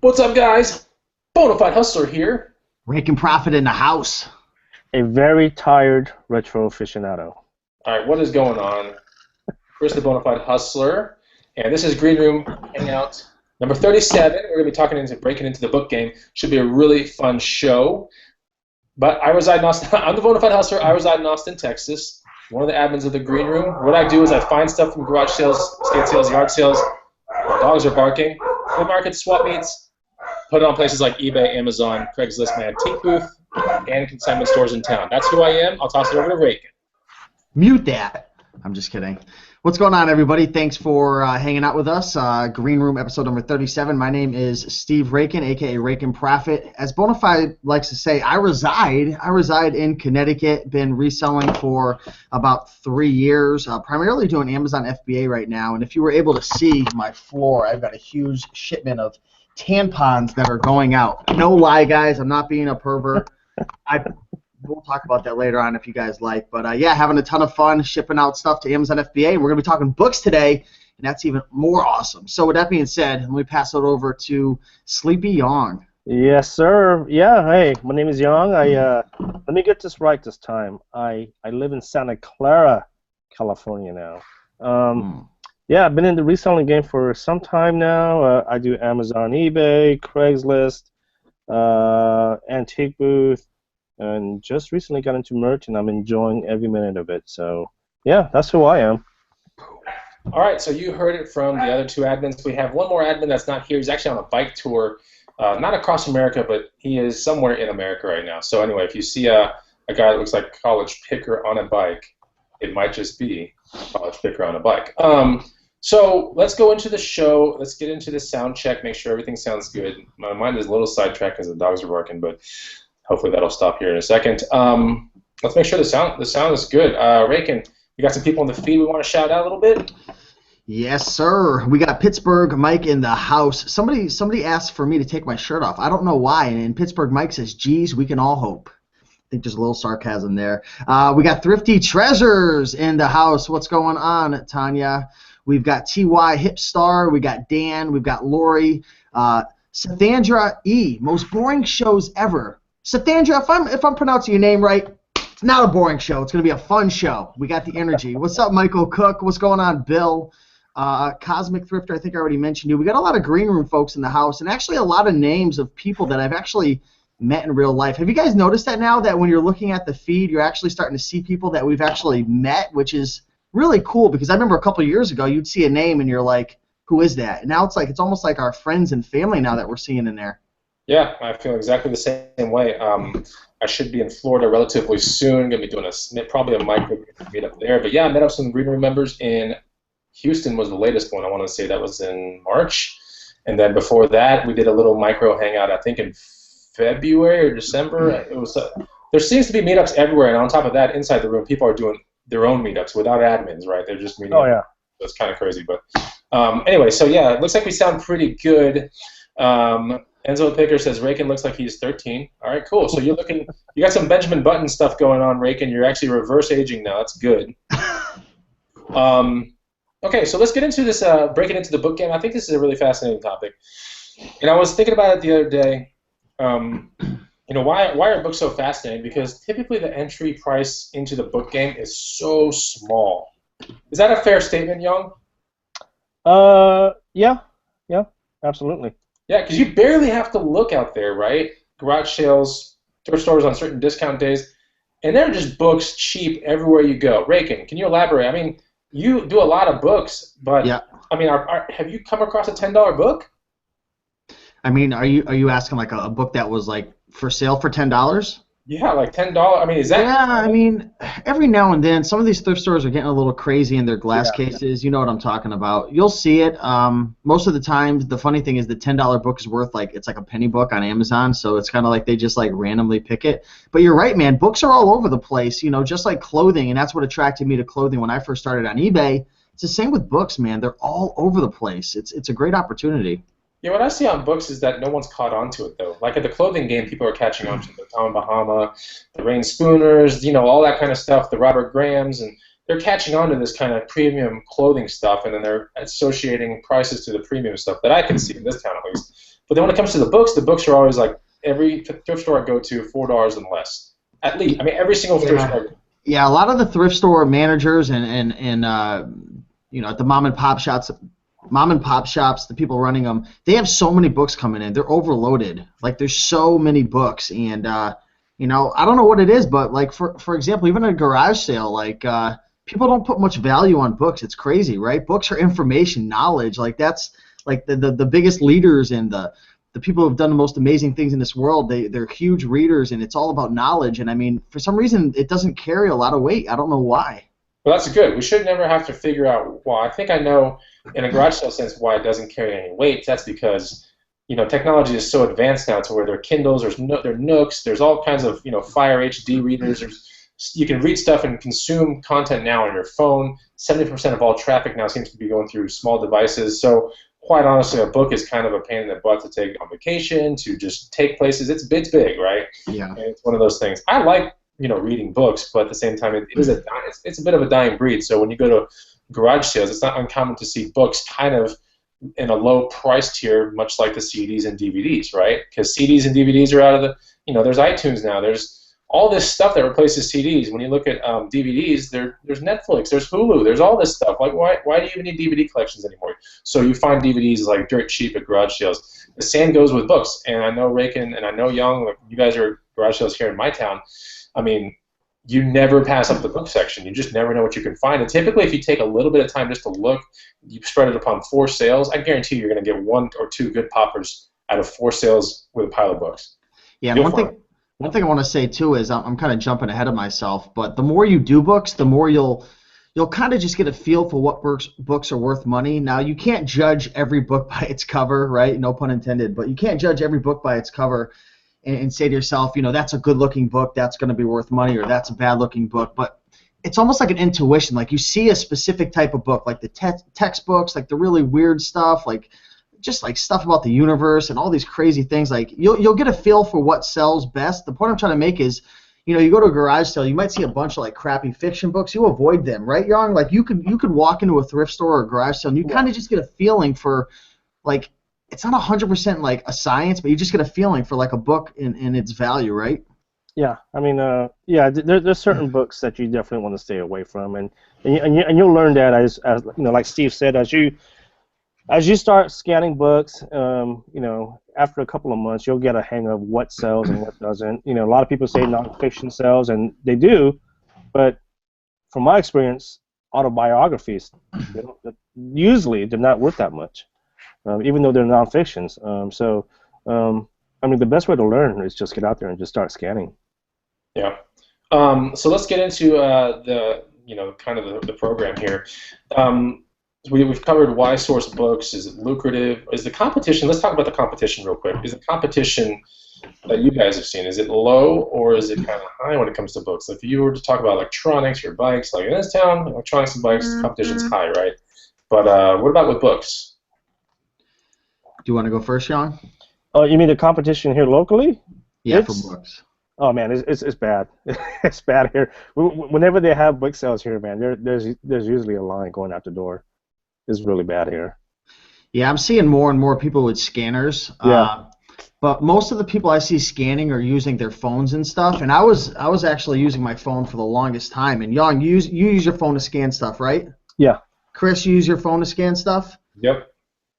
What's up, guys? Bonafide Hustler here. Rake and Profit in the house. A very tired retro aficionado. All right, what is going on? Chris the Bonafide Hustler, and this is Green Room Hangout number 37. We're going to be breaking into the book game. Should be a really fun show. But I reside in Austin. I'm the Bonafide Hustler. I reside in Austin, Texas. One of the admins of the Green Room. What I do is I find stuff from garage sales, estate sales, yard sales. Dogs are barking. Flea markets, swap meets. Put it on places like eBay, Amazon, Craigslist, my antique booth, and consignment stores in town. That's who I am. I'll toss it over to Reagan. Mute that. I'm just kidding. What's going on, everybody? Thanks for hanging out with us. Green Room episode number 37. My name is Steve Rakin, a.k.a. Rakin Profit. As Bonafide likes to say, I reside in Connecticut. Been reselling for about 3 years, primarily doing Amazon FBA right now. And if you were able to see my floor, I've got a huge shipment of tampons that are going out. No lie, guys. I'm not being a pervert. We'll talk about that later on if you guys like. But, yeah, having a ton of fun shipping out stuff to Amazon FBA. And we're going to be talking books today, and that's even more awesome. So with that being said, let me pass it over to Sleepy Young. Yes, sir. Yeah, hey, my name is Young. Let me get this right this time. I live in Santa Clara, California now. Yeah, I've been in the reselling game for some time now. I do Amazon, eBay, Craigslist, antique booth, and just recently got into merch, and I'm enjoying every minute of it. So, yeah, that's who I am. All right, so you heard it from the other two admins. We have one more admin that's not here. He's actually on a bike tour, not across America, but he is somewhere in America right now. So anyway, if you see a guy that looks like a college picker on a bike, it might just be a college picker on a bike. So let's go into the show. Let's get into the sound check, make sure everything sounds good. My mind is a little sidetracked because the dogs are barking, but hopefully that'll stop here in a second. Let's make sure the sound is good. Rakin, we got some people on the feed we want to shout out a little bit. Yes, sir. We got Pittsburgh Mike in the house. Somebody asked for me to take my shirt off. I don't know why. And Pittsburgh Mike says, geez, we can all hope. I think there's a little sarcasm there. We got Thrifty Treasures in the house. What's going on, Tanya? We've got T.Y. Hipstar. We got Dan. We've got Lori. Sathandra E. Most boring shows ever. Sathandra, if I'm pronouncing your name right, it's not a boring show. It's going to be a fun show. We got the energy. What's up, Michael Cook? What's going on, Bill? Cosmic Thrifter, I think I already mentioned you. We got a lot of Green Room folks in the house, and actually a lot of names of people that I've actually met in real life. Have you guys noticed that now, that when you're looking at the feed, you're actually starting to see people that we've actually met, which is really cool, because I remember a couple of years ago, you'd see a name and you're like, who is that? And now it's almost like our friends and family now that we're seeing in there. Yeah, I feel exactly the same way. I should be in Florida relatively soon. Going to be doing probably a micro meetup there. But yeah, I met up some Green Room members in Houston. Was the latest one. I want to say that was in March, and then before that, we did a little micro hangout. I think in February or December. It was. There seems to be meetups everywhere, and on top of that, inside the room, people are doing their own meetups without admins. Right? They're just meeting. Oh yeah. That's kind of crazy, but anyway. So yeah, it looks like we sound pretty good. Enzo Picker says Rakin looks like he's 13. All right, cool. So you got some Benjamin Button stuff going on, Rakin. You're actually reverse aging now. That's good. Okay, so let's get into this, breaking into the book game. I think this is a really fascinating topic. And I was thinking about it the other day. Why are books so fascinating? Because typically the entry price into the book game is so small. Is that a fair statement, Young? Yeah, absolutely. Yeah, because you barely have to look out there, right? Garage sales, thrift stores on certain discount days, and they're just books cheap everywhere you go. Rakin, can you elaborate? I mean, you do a lot of books, but yeah. I mean, have you come across a $10 book? I mean, are you asking like a book that was like for sale for $10? Yeah, like $10. I mean, is that? Yeah, I mean, every now and then, some of these thrift stores are getting a little crazy in their glass cases. You know what I'm talking about. You'll see it. Most of the time, the funny thing is the $10 book is worth it's like a penny book on Amazon, so it's kind of like they just like randomly pick it. But you're right, man. Books are all over the place. Just like clothing, and that's what attracted me to clothing when I first started on eBay. It's the same with books, man. They're all over the place. It's a great opportunity. Yeah, what I see on books is that no one's caught on to it, though. Like at the clothing game, people are catching on to the Tom Bahama, the Rain Spooners, all that kind of stuff, the Robert Grahams, and they're catching on to this kind of premium clothing stuff, and then they're associating prices to the premium stuff that I can see in this town, at least. But then when it comes to the books are always like every thrift store I go to, $4 and less. At least, I mean, every single thrift store. Yeah, a lot of the thrift store managers and at the mom and pop shops, the people running them, they have so many books coming in. They're overloaded. Like there's so many books, and I don't know what it is, but like for example, even at a garage sale, like people don't put much value on books. It's crazy, right? Books are information, knowledge. Like that's like the biggest leaders and the people who have done the most amazing things in this world. They're huge readers, and it's all about knowledge. And I mean, for some reason, it doesn't carry a lot of weight. I don't know why. Well, that's good. We should never have to figure out why. I think I know, in a garage sale sense, why it doesn't carry any weight. That's because, technology is so advanced now to where there are Kindles, there are Nooks, there's all kinds of, Fire HD readers. You can read stuff and consume content now on your phone. 70% of all traffic now seems to be going through small devices. So, quite honestly, a book is kind of a pain in the butt to take on vacation, to just take places. It's big, right? Yeah. And it's one of those things. I like reading books, but at the same time, it's a bit of a dying breed. So when you go to garage sales, it's not uncommon to see books kind of in a low price tier, much like the CDs and DVDs, right? Because CDs and DVDs are out of the, there's iTunes now. There's all this stuff that replaces CDs. When you look at DVDs, there's Netflix, there's Hulu, there's all this stuff. Like, why do you even need DVD collections anymore? So you find DVDs like dirt cheap at garage sales. The same goes with books. And I know Rakin and I know Young, like you guys are garage sales here in my town. I mean, you never pass up the book section. You just never know what you can find. And typically, if you take a little bit of time just to look, you spread it upon 4 sales, I guarantee you're going to get 1 or 2 good poppers out of 4 sales with a pile of books. Yeah, and one thing I want to say too is I'm kind of jumping ahead of myself, but the more you do books, the more you'll kind of just get a feel for what books are worth money. Now, you can't judge every book by its cover, right? No pun intended, but you can't judge every book by its cover and say to yourself, that's a good-looking book, that's going to be worth money, or that's a bad-looking book. But it's almost like an intuition. Like you see a specific type of book, like the textbooks, like the really weird stuff, like just like stuff about the universe and all these crazy things. Like you'll get a feel for what sells best. The point I'm trying to make is, you go to a garage sale, you might see a bunch of like crappy fiction books. You avoid them, right, Young? Like you could walk into a thrift store or a garage sale and you kind of just get a feeling for like. It's not 100% like a science, but you just get a feeling for like a book in its value, right? Yeah, I mean, there's certain books that you definitely want to stay away from, and you'll learn that as like Steve said, as you start scanning books, after a couple of months, you'll get a hang of what sells and what doesn't. A lot of people say nonfiction sells, and they do, but from my experience, autobiographies usually they're not worth that much. Even though they're nonfictions. I mean, the best way to learn is just get out there and just start scanning. Yeah. So let's get into the program here. We've covered why source books. Is it lucrative? Is the competition? Let's talk about the competition real quick. Is the competition that you guys have seen, is it low or is it kind of high when it comes to books? If you were to talk about electronics or bikes, like in this town, electronics and bikes, competition's high, right? But what about with books? Do you want to go first, Sean? Oh, you mean the competition here locally? Yeah, for books. Oh man, it's bad. It's bad here. Whenever they have book sales here, man, there's usually a line going out the door. It's really bad here. Yeah, I'm seeing more and more people with scanners. Yeah. But most of the people I see scanning are using their phones and stuff. And I was actually using my phone for the longest time. And Young, you use your phone to scan stuff, right? Yeah. Chris, you use your phone to scan stuff? Yep.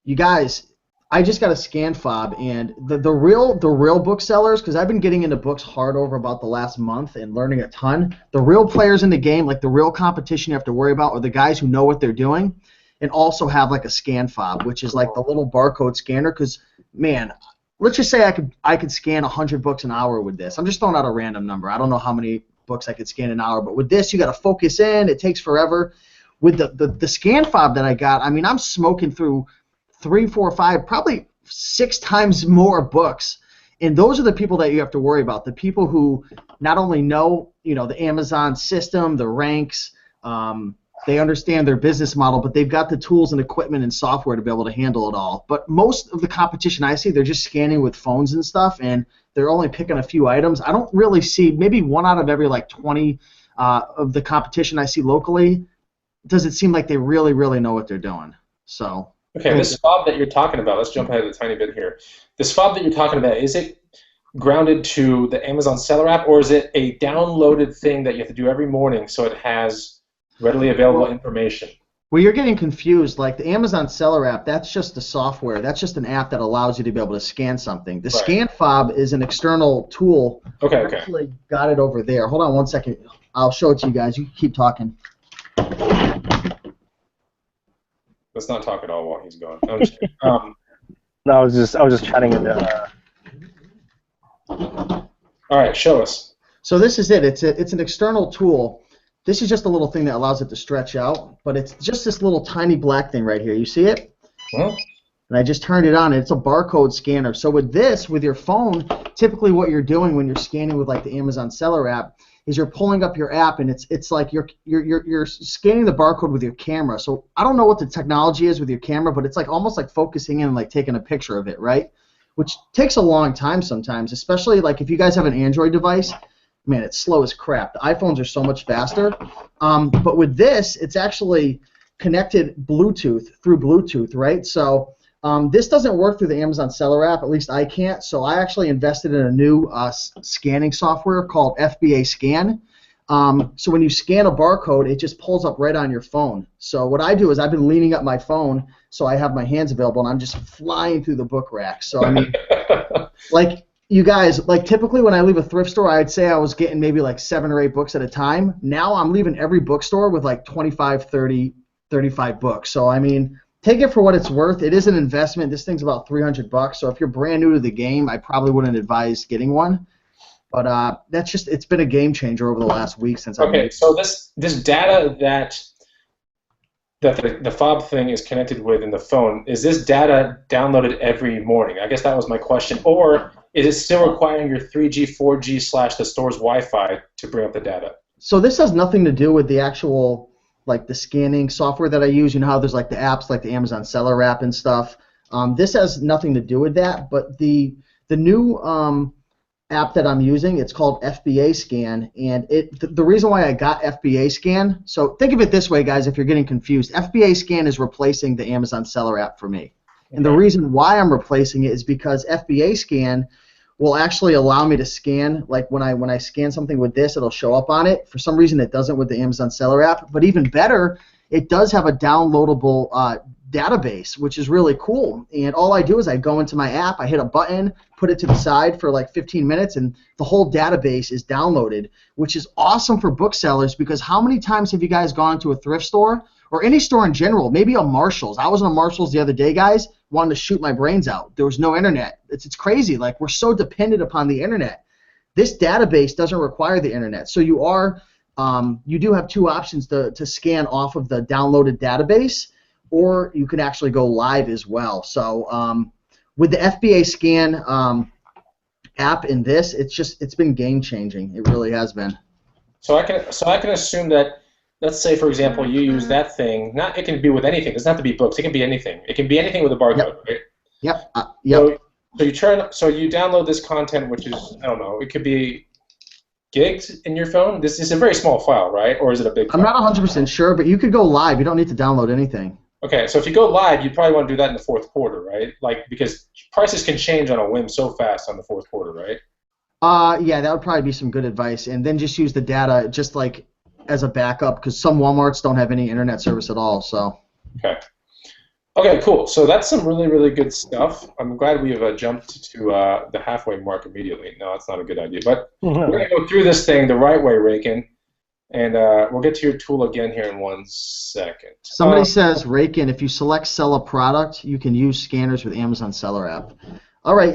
You guys, I just got a scan fob, and the real booksellers, because I've been getting into books hard over about the last month and learning a ton. The real players in the game, like the real competition you have to worry about, are the guys who know what they're doing, and also have like a scan fob, which is like the little barcode scanner. Because man, let's just say I could scan 100 books an hour with this. I'm just throwing out a random number. I don't know how many books I could scan an hour, but with this, you got to focus in. It takes forever. With the scan fob that I got, I mean, I'm smoking through 3, 4, 5, probably 6 times more books. And those are the people that you have to worry about. The people who not only know, the Amazon system, the ranks, they understand their business model, but they've got the tools and equipment and software to be able to handle it all. But most of the competition I see, they're just scanning with phones and stuff, and they're only picking a few items. I don't really see, maybe 1 out of every 20 of the competition I see locally, does it seem like they really, really know what they're doing. So Okay, this fob that you're talking about, let's jump ahead a tiny bit here. This fob that you're talking about, is it grounded to the Amazon Seller app, or is it a downloaded thing that you have to do every morning so it has readily available information? Well, you're getting confused. Like the Amazon Seller app, that's just the software. That's just an app that allows you to be able to scan something. The Right. scan fob is an external tool. Okay, I okay. actually got it over there. Hold on one second. I'll show it to you guys. You keep talking. Let's not talk at all while he's gone. I'm just kidding. No, I was just chatting in there. All right, show us. So this is it. It's an external tool. This is just a little thing that allows it to stretch out, but it's just this little tiny black thing right here. You see it? Huh? And I just turned it on. It's a barcode scanner. So with this, with your phone, typically what you're doing when you're scanning with like the Amazon Seller app is you're pulling up your app, and it's like you're scanning the barcode with your camera. So I don't know what the technology is with your camera, but it's like almost like focusing in and like taking a picture of it, right? Which takes a long time sometimes, especially like if you guys have an Android device. Man, it's slow as crap. The iPhones are so much faster. But with this, it's actually connected through Bluetooth, right? So this doesn't work through the Amazon Seller app. At least I can't. So I actually invested in a new scanning software called FBA Scan. So when you scan a barcode, it just pulls up right on your phone. So what I do is I've been leaning up my phone so I have my hands available, and I'm just flying through the book rack. So I mean, like, you guys, like typically when I leave a thrift store, I'd say I was getting maybe like 7 or 8 books at a time. Now I'm leaving every bookstore with like 25, 30, 35 books. So I mean, take it for what it's worth. It is an investment. This thing's about $300. So if you're brand new to the game, I probably wouldn't advise getting one. But that's just, it's been a game changer over the last week since I've Okay, so this data that the fob thing is connected with in the phone, is this data downloaded every morning? I guess that was my question. Or is it still requiring your 3G, 4G / the store's Wi-Fi to bring up the data? So this has nothing to do with the actual, like the scanning software that I use. You know how there's like the apps like the Amazon Seller app and stuff. This has nothing to do with that. But the new app that I'm using, it's called FBA Scan, and the reason why I got FBA Scan, so think of it this way, guys, if you're getting confused, FBA Scan is replacing the Amazon Seller app for me. And the reason why I'm replacing it is because FBA Scan will actually allow me to scan, like when I scan something with this, it'll show up on it. For some reason, it doesn't with the Amazon Seller app. But even better, it does have a downloadable database, which is really cool. And all I do is I go into my app, I hit a button, put it to the side for like 15 minutes, and the whole database is downloaded, which is awesome for booksellers, because how many times have you guys gone to a thrift store or any store in general, maybe a Marshall's? I was in a Marshall's the other day, guys, wanted to shoot my brains out. There was no internet. It's crazy. Like, we're so dependent upon the internet. This database doesn't require the internet. So you do have 2 options to scan off of the downloaded database, or you can actually go live as well. So with the FBA Scan app in this, it's been game changing. It really has been. So I can assume that, let's say, for example, you use that thing. It can be with anything. It doesn't have to be books. It can be anything. It can be anything with a barcode, right? Yep. Yep. So you download this content, which is, I don't know, it could be gigs in your phone. This is a very small file, right? Or is it a big file? I'm not 100% sure, but you could go live. You don't need to download anything. Okay, so if you go live, you probably want to do that in the 4th quarter, right? Like, because prices can change on a whim so fast on the 4th quarter, right? Yeah, that would probably be some good advice. And then just use the data just like as a backup, because some Walmarts don't have any internet service at all. So. Okay. Okay, cool. So that's some really, really good stuff. I'm glad we have jumped to the halfway mark immediately. No, that's not a good idea. But we're going to go through this thing the right way, Rakin. And we'll get to your tool again here in 1 second. Somebody says, Rakin, if you sell a product, you can use scanners with Amazon Seller app. All right,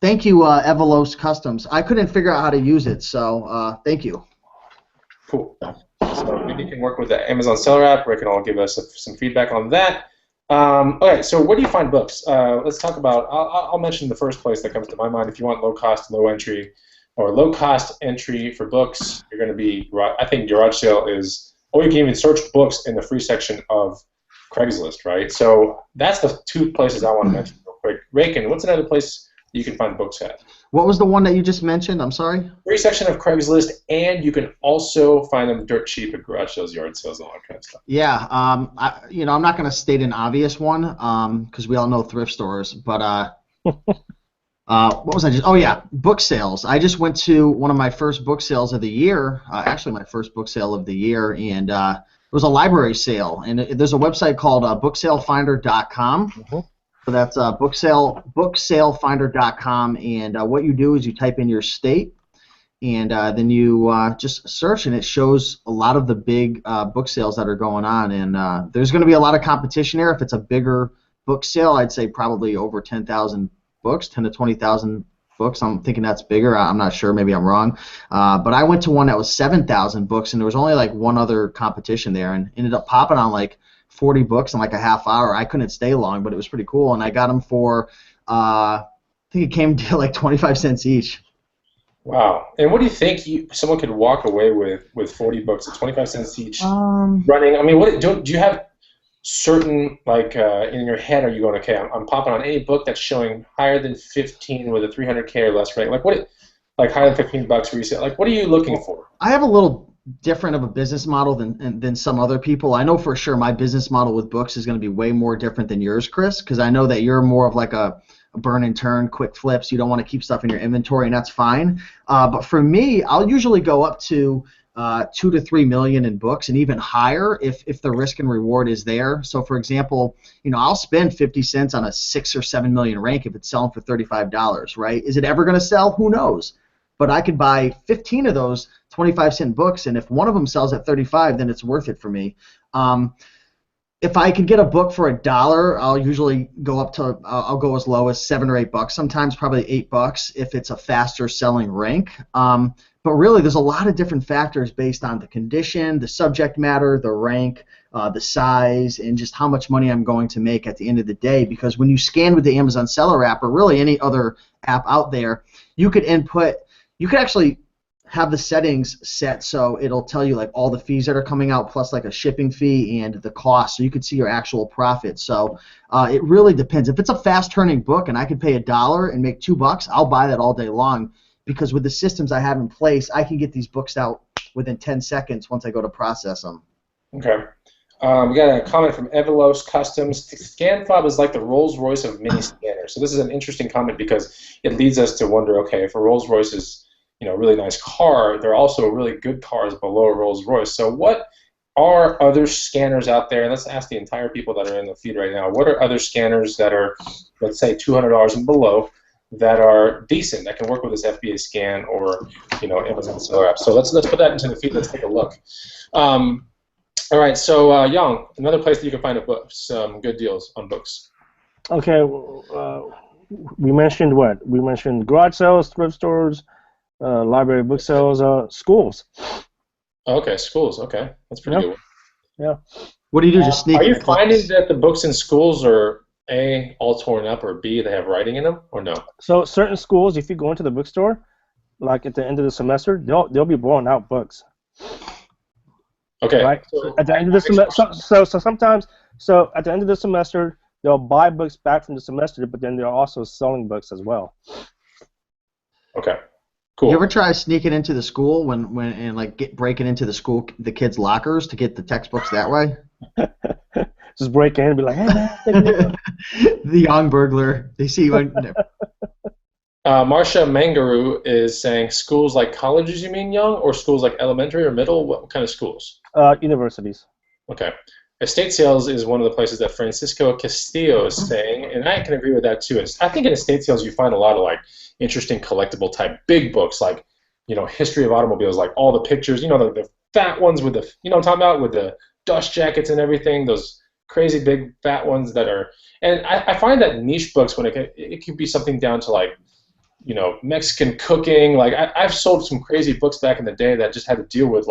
thank you, Evolos Customs. I couldn't figure out how to use it, so thank you. Cool. So maybe you can work with the Amazon Seller app. Rakin will give us some feedback on that. Okay, so where do you find books? Let's talk about. I'll mention the first place that comes to my mind. If you want low cost, low entry, or low-cost entry for books, you're going to be, I think Garage Sale is, or you can even search books in the free section of Craigslist, right? So that's the 2 places I want to mention real quick. Rakin, what's another place you can find books at. What was the one that you just mentioned? I'm sorry. Free section of Craigslist, and you can also find them dirt cheap at garage sales, yard sales, and all that kind of stuff. Yeah. I'm not going to state an obvious one because we all know thrift stores, but what was I just? Oh yeah, book sales. I just went to one of my first book sales of the year. Actually, my first book sale of the year, and it was a library sale. And there's a website called booksalefinder.com. Mm-hmm. So that's booksalefinder.com, and what you do is you type in your state, and then you just search, and it shows a lot of the big book sales that are going on. And there's going to be a lot of competition there. If it's a bigger book sale, I'd say probably over 10,000 books, 10 to 20,000 books. I'm thinking that's bigger. I'm not sure. Maybe I'm wrong. But I went to one that was 7,000 books, and there was only like one other competition there, and ended up popping on like 40 books in like a half hour. I couldn't stay long, but it was pretty cool, and I got them for I think it came to like 25 cents each. Wow. And what do you think someone could walk away with 40 books at 25 cents each running? I mean, do you have certain, like, in your head, are you going, okay, I'm popping on any book that's showing higher than 15 with a 300K or less rate? Like, like higher than $15 resale? Like, what are you looking for? I have a little different of a business model than some other people. I know for sure my business model with books is going to be way more different than yours, Chris, because I know that you're more of like a burn and turn, quick flips. You don't want to keep stuff in your inventory, and that's fine. But for me, I'll usually go up to 2 to 3 million in books, and even higher if the risk and reward is there. So, for example, I'll spend 50 cents on a 6 or 7 million rank if it's selling for $35, right? Is it ever going to sell? Who knows? But I could buy 15 of those 25-cent books, and if one of them sells at 35, then it's worth it for me. If I could get a book for $1, I'll usually go I'll go as low as $7 or $8. Sometimes probably $8 if it's a faster selling rank. But really, there's a lot of different factors based on the condition, the subject matter, the rank, the size, and just how much money I'm going to make at the end of the day. Because when you scan with the Amazon Seller app or really any other app out there, you could actually have the settings set so it'll tell you like all the fees that are coming out plus like a shipping fee and the cost, so you could see your actual profit. So it really depends. If it's a fast turning book and I could pay $1 and make $2, I'll buy that all day long, because with the systems I have in place, I can get these books out within 10 seconds once I go to process them. Okay. We got a comment from Evolos Customs. ScanFob is like the Rolls-Royce of mini scanners. So this is an interesting comment because it leads us to wonder, okay, if a Rolls-Royce is a really nice car, there are also really good cars below a Rolls-Royce. So what are other scanners out there? And let's ask the entire people that are in the feed right now. What are other scanners that are, let's say, $200 and below that are decent, that can work with this FBA scan or Amazon Seller app? So let's put that into the feed. Let's take a look. All right. So Yang, another place that you can find some good deals on books. Okay. We mentioned what? We mentioned garage sales, thrift stores, library book sales, schools. Okay, schools. Okay, that's pretty good. Yeah. What do you do? Just sneak? Are you finding that the books in schools are A, all torn up, or B, they have writing in them, or no? So certain schools, if you go into the bookstore, like at the end of the semester, they'll be blowing out books. Okay. Right. So at the end of the semester, so sometimes, at the end of the semester, they'll buy books back from the semester, but then they're also selling books as well. Okay. Cool. You ever try sneaking into the school and breaking into the kids' lockers to get the textbooks that way? Just break in and be like, hey man. The young burglar. They see you. Marcia Mangaroo is saying schools like colleges, you mean, Young, or schools like elementary or middle? What kind of schools? Universities. Okay. Estate sales is one of the places that Francisco Castillo is saying, and I can agree with that too. I think in estate sales you find a lot of interesting collectible type big books, like history of automobiles, like all the pictures, the fat ones with the I'm talking about, with the dust jackets and everything, those crazy big fat ones that are. And I find that niche books, when it could be something down to Mexican cooking. I've sold some crazy books back in the day that just had to deal with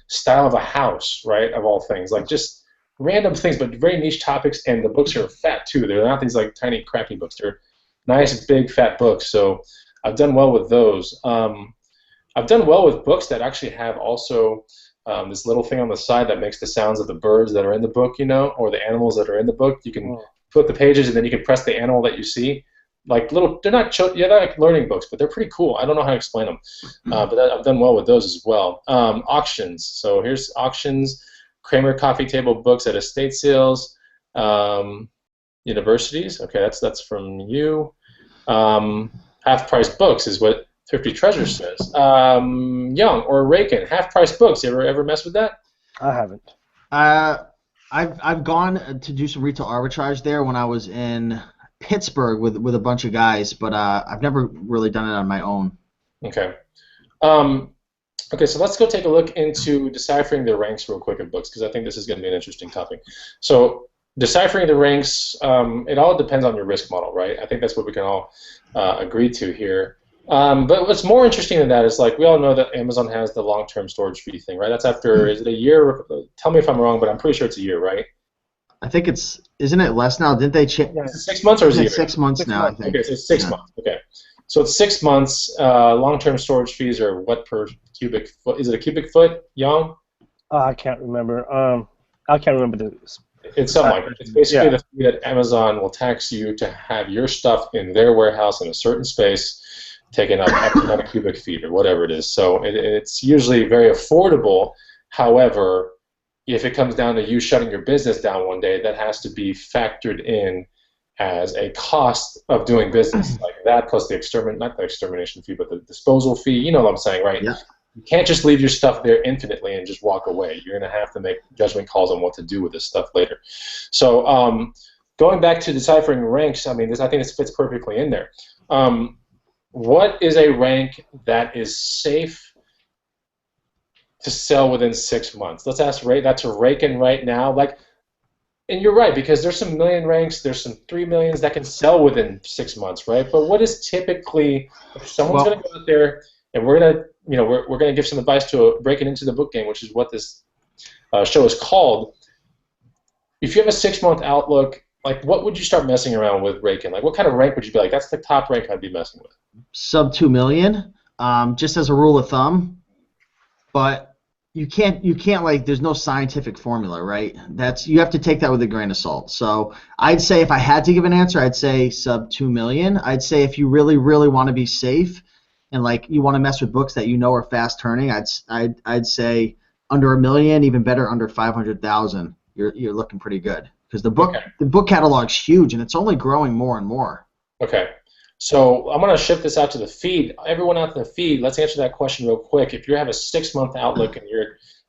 style of a house, right, of all things, just random things, but very niche topics, and the books are fat too. They're not these tiny crappy books. They're nice big fat books. So I've done well with those. I've done well with books that actually have also this little thing on the side that makes the sounds of the birds that are in the book, or the animals that are in the book. You can flip the pages and then you can press the animal that you see. like little. They're not they're like learning books, but they're pretty cool. I don't know how to explain them, but I've done well with those as well. Auctions. So here's auctions. Kramer coffee table books at estate sales. Universities. Okay, that's from you. Half price books is what Thrifty Treasure says. Young or Rakin, half price books. You ever mess with that? I haven't. I've gone to do some retail arbitrage there when I was in Pittsburgh with a bunch of guys, but I've never really done it on my own. Okay. Okay, so let's go take a look into deciphering the ranks real quick of books, because I think this is going to be an interesting topic. So deciphering the ranks, it all depends on your risk model, right? I think that's what we can all agree to here. But what's more interesting than that is, like, we all know that Amazon has the long-term storage fee thing, right? That's after, is it a year? Tell me if I'm wrong, but I'm pretty sure it's a year, right? I think isn't it less now? Didn't they change? Is it 6 months or is it a year? 6 months now, I think. Okay, so it's 6 months. Okay. So it's 6 months. Long-term storage fees are what per cubic foot? Is it a cubic foot, Young? I can't remember. I can't remember this. It's something like that. It's basically the fee that Amazon will tax you to have your stuff in their warehouse in a certain space, taking up X amount of cubic feet or whatever it is. So it's usually very affordable. However, if it comes down to you shutting your business down one day, that has to be factored in as a cost of doing business, like that plus the not the extermination fee, but the disposal fee. You know what I'm saying, right? Yeah. You can't just leave your stuff there infinitely and just walk away. You're going to have to make judgment calls on what to do with this stuff later. So going back to deciphering ranks, I think this fits perfectly in there. What is a rank that is safe to sell within 6 months? Let's ask that to Rakin right now. And you're right, because there's some million ranks, there's some 3 millions that can sell within 6 months, right? But what is typically, if someone's going to go out there and we're going to give some advice to breaking into the book game, which is what this show is called. If you have a 6 month outlook, like, what would you start messing around with Rakin? Like, what kind of rank would you be like? That's the top rank I'd be messing with. Sub 2 million, just as a rule of thumb. But you can't like, there's no scientific formula, right? You have to take that with a grain of salt. So I'd say if I had to give an answer, I'd say sub 2 million. I'd say if you really, really want to be safe and like you want to mess with books that you know are fast turning, I'd say under $1 million, even better under 500,000. You're looking pretty good, because the book catalog's huge and it's only growing more and more. Okay. So I'm going to shift this out to the feed. Everyone out in the feed, let's answer that question real quick. If you have a 6 month outlook and you're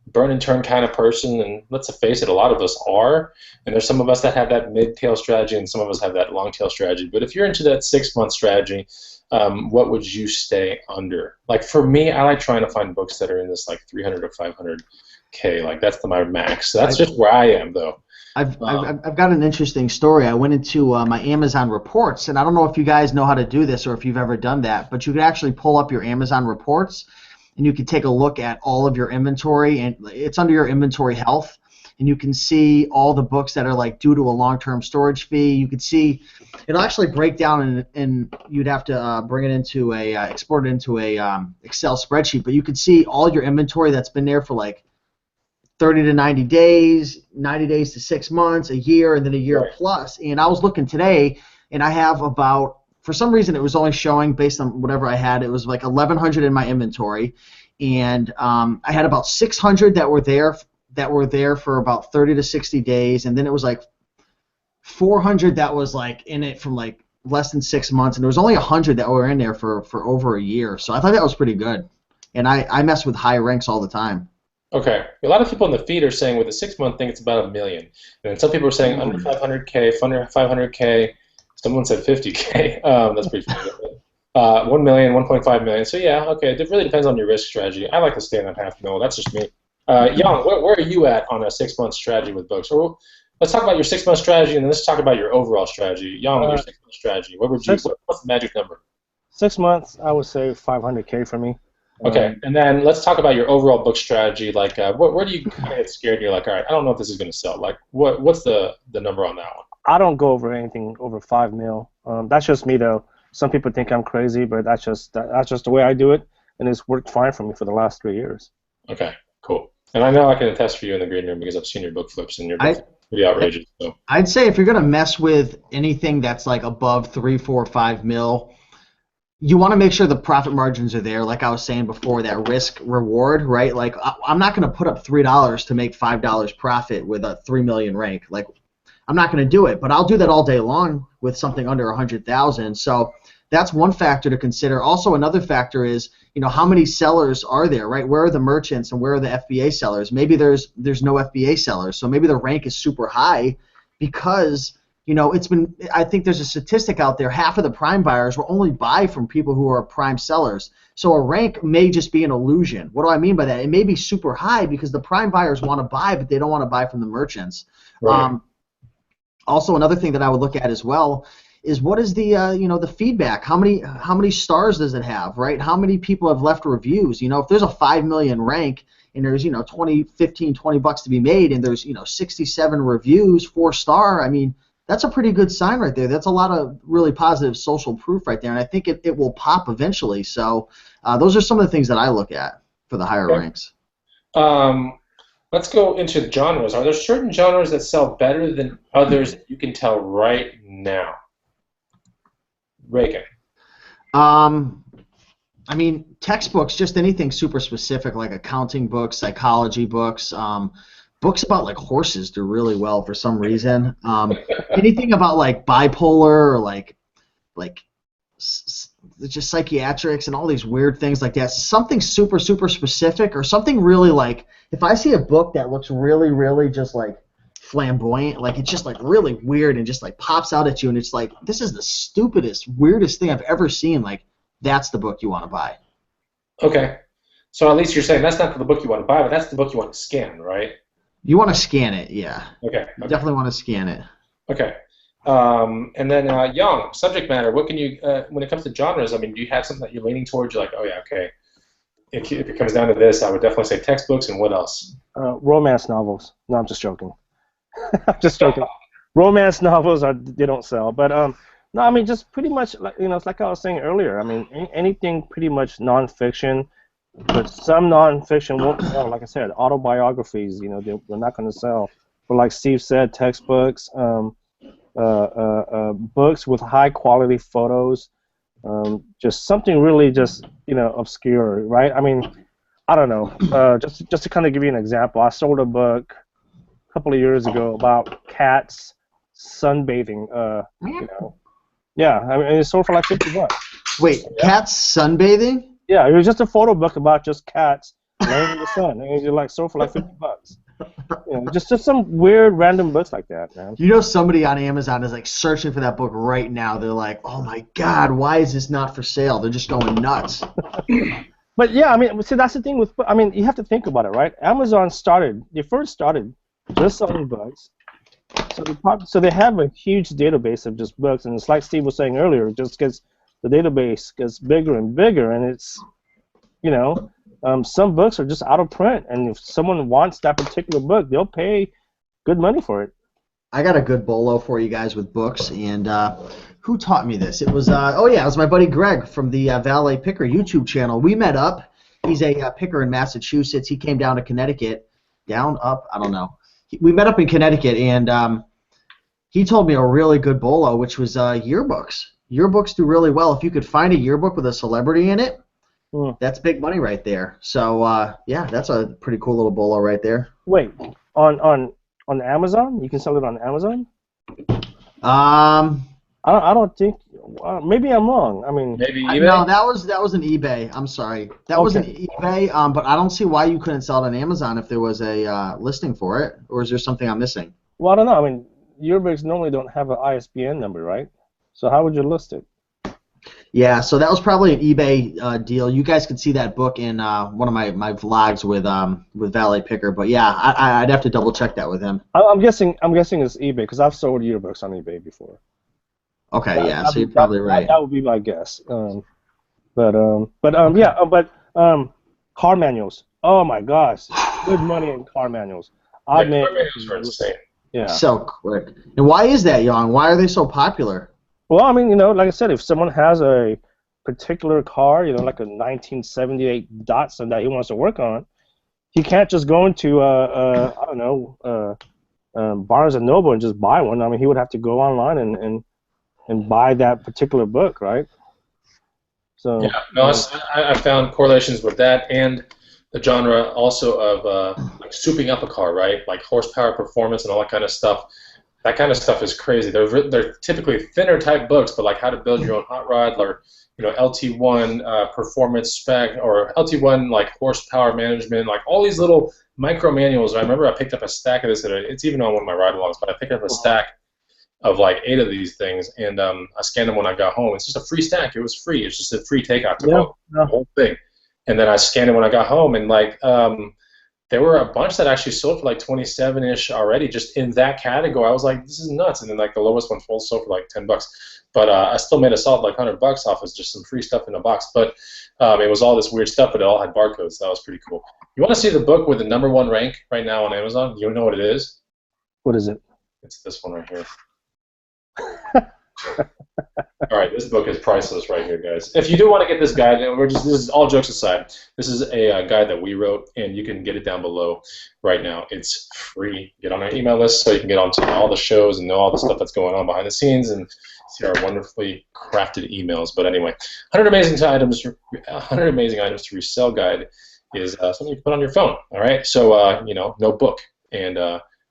a burn and turn kind of person, and let's face it, a lot of us are, and there's some of us that have that mid-tail strategy and some of us have that long-tail strategy. But if you're into that 6 month strategy, what would you stay under? Like, for me, I like trying to find books that are in this like 300 to 500K. Like, that's my max. So that's just where I am, though. I've got an interesting story. I went into my Amazon reports, and I don't know if you guys know how to do this or if you've ever done that, but you can actually pull up your Amazon reports, and you can take a look at all of your inventory, and it's under your inventory health, and you can see all the books that are like due to a long-term storage fee. You can see it'll actually break down, and you'd have to bring it into export it into a Excel spreadsheet, but you can see all your inventory that's been there for like 30 to 90 days, 90 days to 6 months, a year, and then a year plus. And I was looking today, and I have about, for some reason, it was only showing based on whatever I had. It was like 1,100 in my inventory, and I had about 600 that were there for about 30 to 60 days, and then it was like 400 that was like in it from like less than 6 months, and there was only 100 that were in there for over a year. So I thought that was pretty good, and I mess with high ranks all the time. Okay. A lot of people in the feed are saying with the 6 month thing, it's about $1 million. And then some people are saying under 500K, under 500K. Someone said 50K. That's pretty funny. 1 million, 1.5 million. So yeah, okay. It really depends on your risk strategy. I like to stay on half mil. That's just me. Young, where are you at on a 6 month strategy with books? Or let's talk about your 6 month strategy, and then let's talk about your overall strategy. Young, your 6 month strategy. What's the magic number? 6 months, I would say 500K for me. Okay, and then let's talk about your overall book strategy. Like, where do you kind of get scared? And you're like, all right, I don't know if this is going to sell. Like, what's the number on that one? I don't go over anything over 5 mil. That's just me, though. Some people think I'm crazy, but that's just the way I do it, and it's worked fine for me for the last 3 years. Okay, cool. And I know I can attest for you in the green room because I've seen your book flips and your book. pretty outrageous. So. I'd say if you're gonna mess with anything that's like above 3, 4, 5 mil, you want to make sure the profit margins are there. Like I was saying before, that risk reward, right? Like I'm not going to put up $3 to make $5 profit with a 3 million rank. Like I'm not going to do it, but I'll do that all day long with something under 100,000. So that's one factor to consider. Also, another factor is, how many sellers are there, right? Where are the merchants and where are the FBA sellers? Maybe there's no FBA sellers, so maybe the rank is super high because I think there's a statistic out there, half of the prime buyers will only buy from people who are prime sellers. So a rank may just be an illusion. What do I mean by that? It may be super high because the prime buyers want to buy, but they don't want to buy from the merchants. Right. Also, another thing that I would look at as well is what is the the feedback? How many stars does it have, right? How many people have left reviews? If there's a 5 million rank and there's 20, 15, 20 bucks to be made and there's 67 reviews, 4-star, I mean, that's a pretty good sign right there. That's a lot of really positive social proof right there, and I think it will pop eventually. So those are some of the things that I look at for the higher ranks. Let's go into genres. Are there certain genres that sell better than others that you can tell right now? Reagan. I mean, textbooks, just anything super specific like accounting books, psychology books, books about like horses do really well for some reason. Anything about like bipolar or like just psychiatrics and all these weird things like that. Something super specific or something really like if I see a book that looks really just like flamboyant, like it's just like really weird and just like pops out at you and it's like this is the stupidest, weirdest thing I've ever seen. Like that's the book you want to buy. Okay, so at least you're saying that's not the book you want to buy, but that's the book you want to scan, right? You want to scan it, yeah. Okay. You definitely want to scan it. Okay. And then Young, subject matter. What can you, when it comes to genres, I mean, do you have something that you're leaning towards? You're like, oh yeah, okay. If it comes down to this, I would definitely say textbooks. And what else? Romance novels. No, I'm just joking. I'm just joking. Romance novels they don't sell, but no, I mean just pretty much like it's like I was saying earlier. I mean anything pretty much nonfiction. But some nonfiction won't sell. Like I said, autobiographies, they're not going to sell. But like Steve said, textbooks, books with high quality photos, just something really just obscure, right? I mean, I don't know. Just to kind of give you an example, I sold a book a couple of years ago about cats sunbathing. Yeah, I mean it sold for like $50. Wait, cats sunbathing? Yeah, it was just a photo book about just cats laying in the sun, and it like sold for like $50. Just some weird random books like that, man. Somebody on Amazon is like searching for that book right now. They're like, oh my God, why is this not for sale? They're just going nuts. But yeah, I mean, see, that's the thing with, I mean, you have to think about it, right? Amazon first started just selling books, so they have a huge database of just books, and it's like Steve was saying earlier, just because the database gets bigger and bigger, and it's, some books are just out of print, and if someone wants that particular book, they'll pay good money for it. I got a good bolo for you guys with books, and who taught me this? It was, it was my buddy Greg from the Valet Picker YouTube channel. We met up. He's a picker in Massachusetts. He came down to Connecticut. Down, up, I don't know. We met up in Connecticut, and he told me a really good bolo, which was yearbooks. Yearbooks do really well. If you could find a yearbook with a celebrity in it, that's big money right there. So yeah, that's a pretty cool little bolo right there. Wait, on Amazon? You can sell it on Amazon? I don't think. Maybe I'm wrong. I mean, maybe eBay. No, that was an eBay. I'm sorry, that was an eBay. But I don't see why you couldn't sell it on Amazon if there was a listing for it. Or is there something I'm missing? Well, I don't know. I mean, yearbooks normally don't have an ISBN number, right? So how would you list it? Yeah, so that was probably an eBay deal. You guys could see that book in one of my vlogs with Valet Picker. But yeah, I'd have to double check that with him. I'm guessing it's eBay because I've sold yearbooks on eBay before. Okay, yeah, so you're probably right. That would be my guess. But car manuals. Oh my gosh, good money in car manuals. Car manuals are insane. Yeah. So quick. And why is that, Young? Why are they so popular? Well, I mean, like I said, if someone has a particular car, like a 1978 Datsun that he wants to work on, he can't just go into Barnes and Noble and just buy one. I mean, he would have to go online and buy that particular book, right? So yeah, no, I found correlations with that and the genre also of like souping up a car, right? Like horsepower, performance, and all that kind of stuff. That kind of stuff is crazy. They're typically thinner type books, but like how to build your own hot rod, or LT1 performance spec, or LT1 like horsepower management, like all these little micro manuals. I remember I picked up a stack of this. It's even on one of my ride-alongs, but I picked up a stack of like 8 of these things, and I scanned them when I got home. It's just a free stack. It was free. It's just a free takeout to the whole thing. And then I scanned it when I got home, and like there were a bunch that actually sold for like 27-ish already, just in that category. I was like, this is nuts. And then like the lowest one sold for like $10. But I still made a solid like $100 off of just some free stuff in a box. But it was all this weird stuff, but it all had barcodes. So that was pretty cool. You want to see the book with the #1 rank right now on Amazon? You know what it is? What is it? It's this one right here. All right, this book is priceless right here, guys. If you do want to get this guide, this is all jokes aside. This is a guide that we wrote, and you can get it down below right now. It's free. Get on our email list so you can get onto all the shows and know all the stuff that's going on behind the scenes and see our wonderfully crafted emails. But anyway, 100 amazing items to resell guide is something you can put on your phone. All right, so no book, and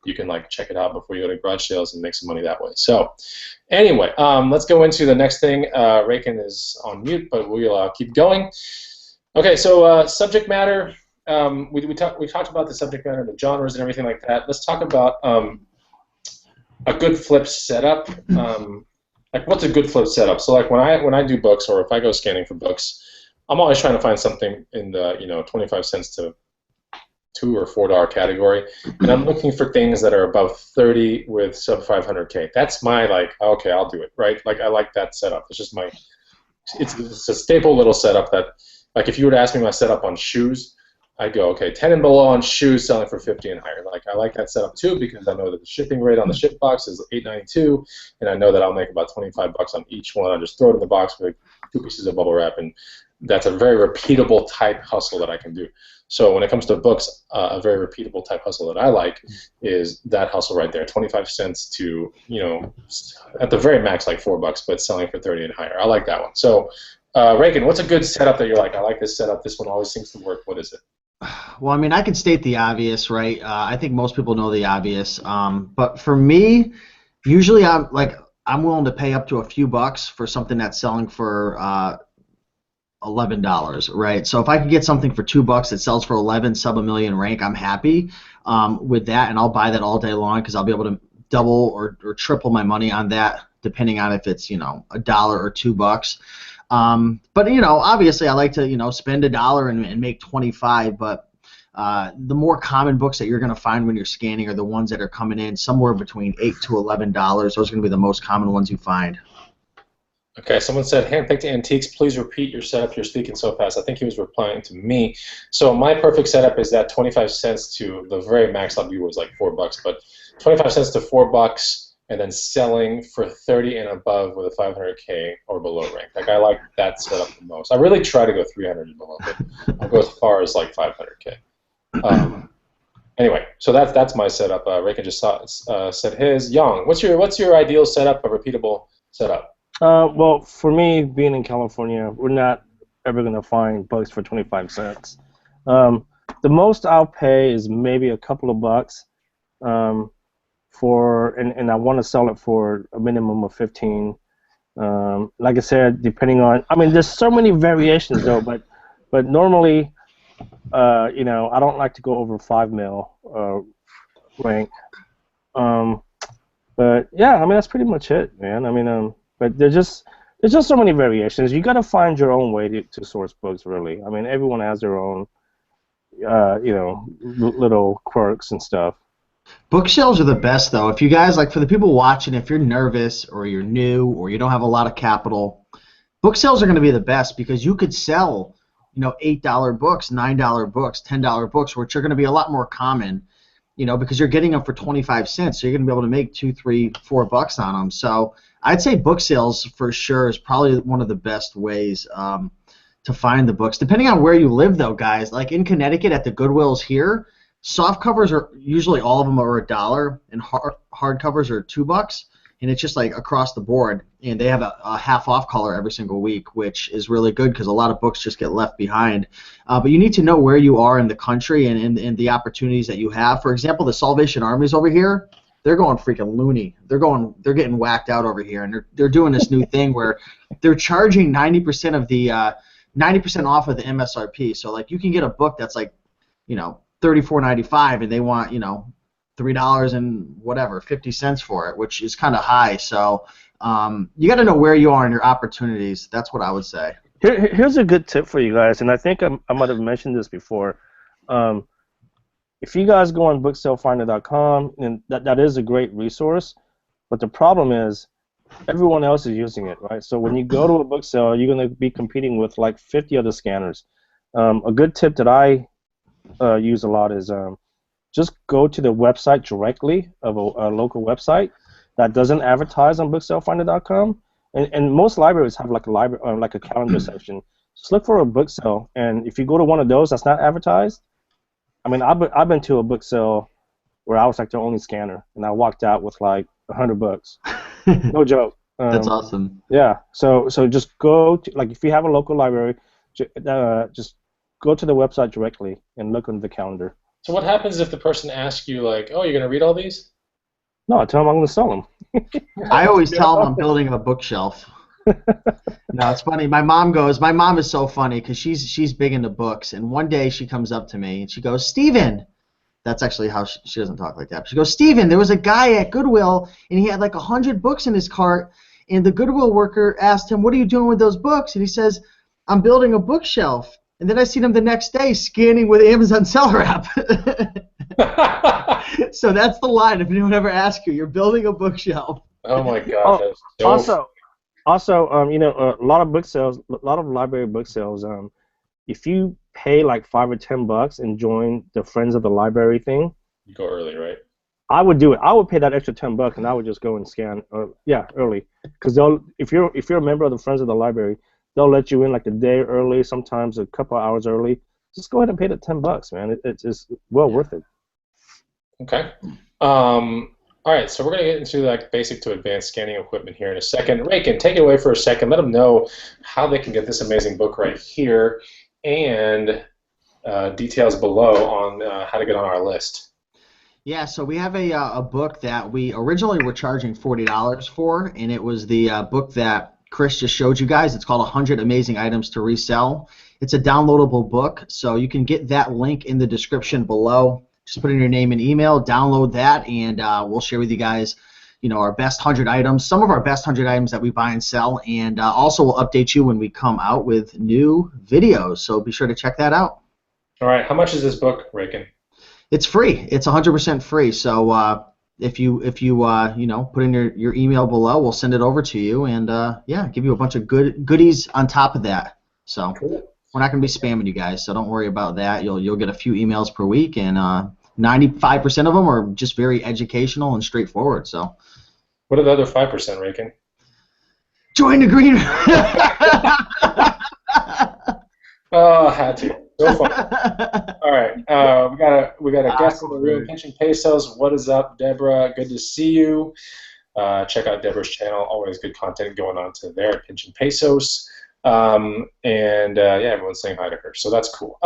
you can like check it out before you go to garage sales and make some money that way. So anyway, let's go into the next thing. Raykin is on mute, but we'll keep going. Okay, so subject matter. We talked about the subject matter, the genres, and everything like that. Let's talk about a good flip setup. Like, what's a good flip setup? So like when I do books, or if I go scanning for books, I'm always trying to find something in the 25 cents to $2 or $4 category, and I'm looking for things that are above 30 with sub 500K. That's my like, okay, I'll do it, right? Like I like that setup. It's just it's a staple little setup that, like, if you were to ask me my setup on shoes, I'd go, okay, 10 and below on shoes selling for 50 and higher. Like I like that setup too, because I know that the shipping rate on the ship box is $8.92, and I know that I'll make about $25 on each one. I just throw it in the box with 2 pieces of bubble wrap, and that's a very repeatable type hustle that I can do. So when it comes to books, a very repeatable type hustle that I like is that hustle right there, 25 cents to, at the very max like $4, but selling for 30 and higher. I like that one. So Raykin, what's a good setup that you're like, I like this setup, this one always seems to work? What is it? Well, I mean, I can state the obvious, right? I think most people know the obvious. But for me, usually I'm willing to pay up to a few bucks for something that's selling for $11, right? So if I could get something for $2 that sells for 11, sub $1 million rank, I'm happy with that, and I'll buy that all day long because I'll be able to double or triple my money on that, depending on if it's $1 or $2. But obviously I like to spend $1 and make 25. But the more common books that you're going to find when you're scanning are the ones that are coming in somewhere between $8 to $11. Those are going to be the most common ones you find. Okay, someone said, handpicked antiques, please repeat your setup. You're speaking so fast. I think he was replying to me. So my perfect setup is that 25 cents to the very max I'll do was like $4, but 25 cents to $4, and then selling for 30 and above with a 500K or below rank. Like I like that setup the most. I really try to go 300 and below, but I'll go as far as like 500K. Anyway, so that's my setup. Raykin just said his. Young, what's your ideal setup, a repeatable setup? Well, for me, being in California, we're not ever going to find books for 25 cents. The most I'll pay is maybe a couple of bucks and I want to sell it for a minimum of 15. Like I said, depending on, I mean, there's so many variations though, but normally, I don't like to go over 5 mil rank. But yeah, I mean, that's pretty much it, man. I mean, but there's just so many variations. You got to find your own way to source books, really. I mean, everyone has their own, little quirks and stuff. Book sales are the best, though. If you guys, like, for the people watching, if you're nervous or you're new or you don't have a lot of capital, book sales are going to be the best because you could sell, $8 books, $9 books, $10 books, which are going to be a lot more common, because you're getting them for 25 cents, so you're going to be able to make $2, $3, $4 on them. So I'd say book sales for sure is probably one of the best ways to find the books. Depending on where you live, though, guys, like in Connecticut at the Goodwills here, Soft covers are usually all of them are $1, and hard covers are $2, and it's just like across the board. And they have a half off color every single week, which is really good because a lot of books just get left behind. But you need to know where you are in the country and the opportunities that you have. For example, the Salvation Armies over here, they're going freaking loony. They're getting whacked out over here, and they're doing this new thing where they're charging 90% of the 90% off of the MSRP. So like you can get a book that's like, $34.95, and they want $3 and whatever 50 cents for it, which is kind of high. So you got to know where you are in your opportunities. That's what I would say. Here's a good tip for you guys, and I think I might have mentioned this before. If you guys go on booksellfinder.com, and that is a great resource, but the problem is everyone else is using it, right? So when you go to a book sale, you're going to be competing with like 50 other scanners. A good tip that I use a lot is just go to the website directly of a local website that doesn't advertise on booksellfinder.com. And most libraries have like a calendar section. Just look for a book sale, and if you go to one of those that's not advertised, I mean, I've been to a book sale where I was like the only scanner, and I walked out with like 100 books. No joke. That's awesome. Yeah. So just go to, like, if you have a local library, just go to the website directly and look on the calendar. So what happens if the person asks you like, "Oh, you're gonna read all these?" No, I tell them I'm gonna sell them. I always tell them I'm building a bookshelf. No, it's funny. My mom is so funny because she's big into books, and one day she comes up to me and she goes, "Steven," that's actually how she doesn't talk like that. She goes, "Steven, there was a guy at Goodwill and he had like 100 books in his cart, and the Goodwill worker asked him, 'What are you doing with those books?' And he says, 'I'm building a bookshelf.' And then I seen him the next day scanning with Amazon Seller app." So that's the line. If anyone ever asks you, you're building a bookshelf. Oh my God. Also, a lot of book sales, a lot of library book sales. If you pay like $5 or $10 and join the Friends of the Library thing, you go early, right? I would do it. I would pay that extra $10 and I would just go and scan. Early, because if you're a member of the Friends of the Library, they'll let you in like a day early, sometimes a couple of hours early. Just go ahead and pay the $10, man. It's well worth it. Okay. All right, so we're going to get into like basic to advanced scanning equipment here in a second. Raykin, take it away for a second. Let them know how they can get this amazing book right here and details below on how to get on our list. Yeah, so we have a book that we originally were charging $40 for, and it was the book that Chris just showed you guys. It's called 100 Amazing Items to Resell. It's a downloadable book, so you can get that link in the description below. Just put in your name and email, download that, and we'll share with you guys, our best 100 items, some of our best 100 items that we buy and sell, and also we'll update you when we come out with new videos. So be sure to check that out. All right, how much is this book, Raykin? It's free. It's 100% free. So if you put in your email below, we'll send it over to you, and give you a bunch of goodies on top of that. So. Cool. We're not going to be spamming you guys, so don't worry about that. You'll get a few emails per week, and 95% of them are just very educational and straightforward. So, what are the other 5%, Raykin? Join the green. Oh, had to. So fun. All right, we got a guest in the room, Pinching Pesos. What is up, Deborah? Good to see you. Check out Deborah's channel. Always good content going on to there at Pinching Pesos. Everyone's saying hi to her, so that's cool.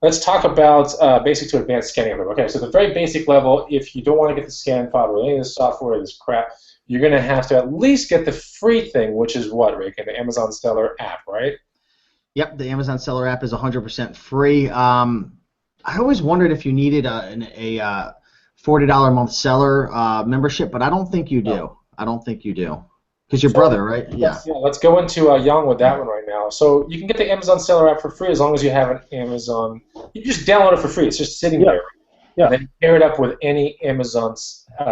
Let's talk about basic to advanced scanning. Okay, so the very basic level, if you don't want to get the scan file with any of this software, this crap, you're going to have to at least get the free thing, which is what, Rick? The Amazon Seller app, right? Yep, the Amazon Seller app is 100% free. I always wondered if you needed a $40 a month seller membership, but I don't think you do. No. I don't think you do. Because your brother, right? Yeah. Let's go into Young with that one right now. So you can get the Amazon Seller app for free as long as you have an Amazon. You just download it for free. It's just sitting there. Yeah. And then you pair it up with any Amazon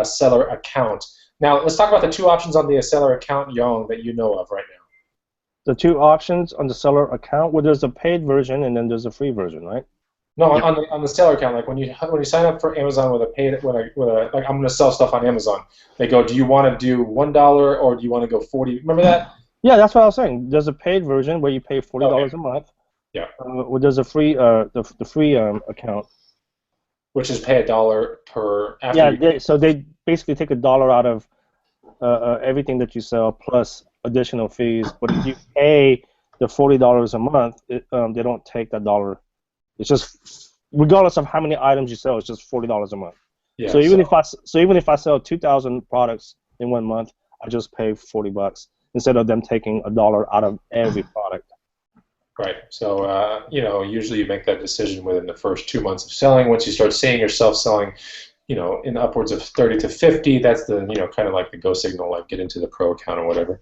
Seller account. Now let's talk about the two options on the Seller account, Young, that you know of right now. The two options on the Seller account, well, there's a paid version and then there's a free version, right? No, yep. on the Seller account, like when you sign up for Amazon with a paid like I'm going to sell stuff on Amazon, they go, do you want to do $1 or do you want to go $40? Remember that? Yeah, that's what I was saying. There's a paid version where you pay $40 a month. Yeah. There's a free the free account. Which is pay $1 per after Yeah, you. so they basically take $1 out of everything that you sell plus additional fees. But if you pay the $40 a month, they don't take that dollar. It's just regardless of how many items you sell, it's just $40 a month. Yeah. So even if I sell 2,000 products in 1 month, I just pay $40 instead of them taking $1 out of every product. Right. So usually you make that decision within the first 2 months of selling. Once you start seeing yourself selling, in upwards of 30 to 50, that's the kind of like the go signal, like get into the pro account or whatever.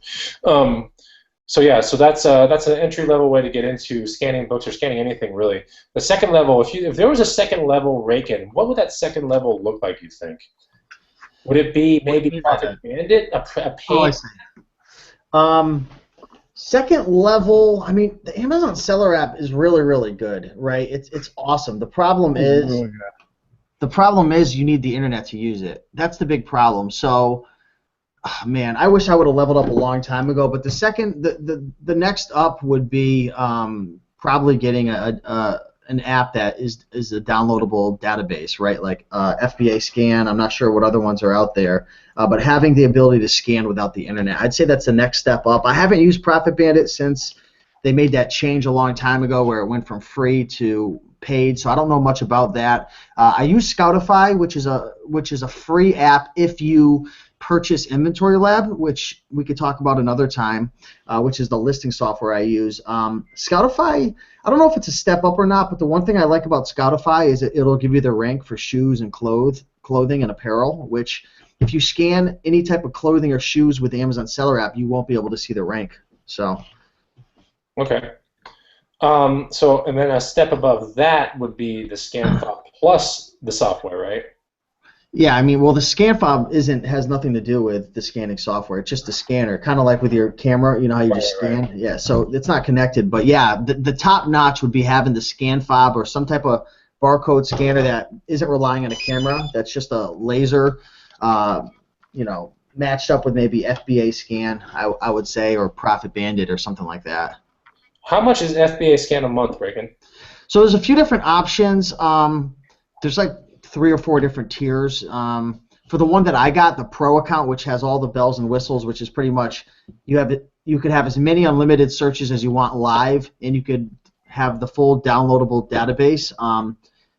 So that's an entry level way to get into scanning books or scanning anything really. The second level, if there was a second level rake-in, what would that second level look like? You think? Would it be maybe Profit Bandit, a Oh, I paid? see. Second level, I mean, the Amazon Seller app is really, really good, right? It's awesome. The problem is you need the internet to use it. That's the big problem. So, man, I wish I would have leveled up a long time ago. But the next up would be probably getting an app that is a downloadable database, right? Like FBA Scan. I'm not sure what other ones are out there, but having the ability to scan without the internet, I'd say that's the next step up. I haven't used Profit Bandit since they made that change a long time ago, where it went from free to paid. So I don't know much about that. I use Scoutify, which is a free app if you purchase Inventory Lab, which we could talk about another time, which is the listing software I use. Scoutify, I don't know if it's a step up or not, but the one thing I like about Scoutify is it'll give you the rank for shoes and clothing and apparel, which if you scan any type of clothing or shoes with the Amazon Seller app, you won't be able to see the rank. So. Okay. And then a step above that would be the ScanFob plus the software, right? Yeah, I mean, well, the ScanFob has nothing to do with the scanning software. It's just a scanner, kind of like with your camera. You know how you just scan? Right. Yeah, so it's not connected. But yeah, the top notch would be having the ScanFob or some type of barcode scanner that isn't relying on a camera. That's just a laser, matched up with maybe FBA Scan, I would say, or Profit Bandit or something like that. How much is FBA Scan a month, Reagan? So there's a few different options. There's like 3 or 4 different tiers. For the one that I got, the Pro account, which has all the bells and whistles, which is pretty much you could have as many unlimited searches as you want live, and you could have the full downloadable database.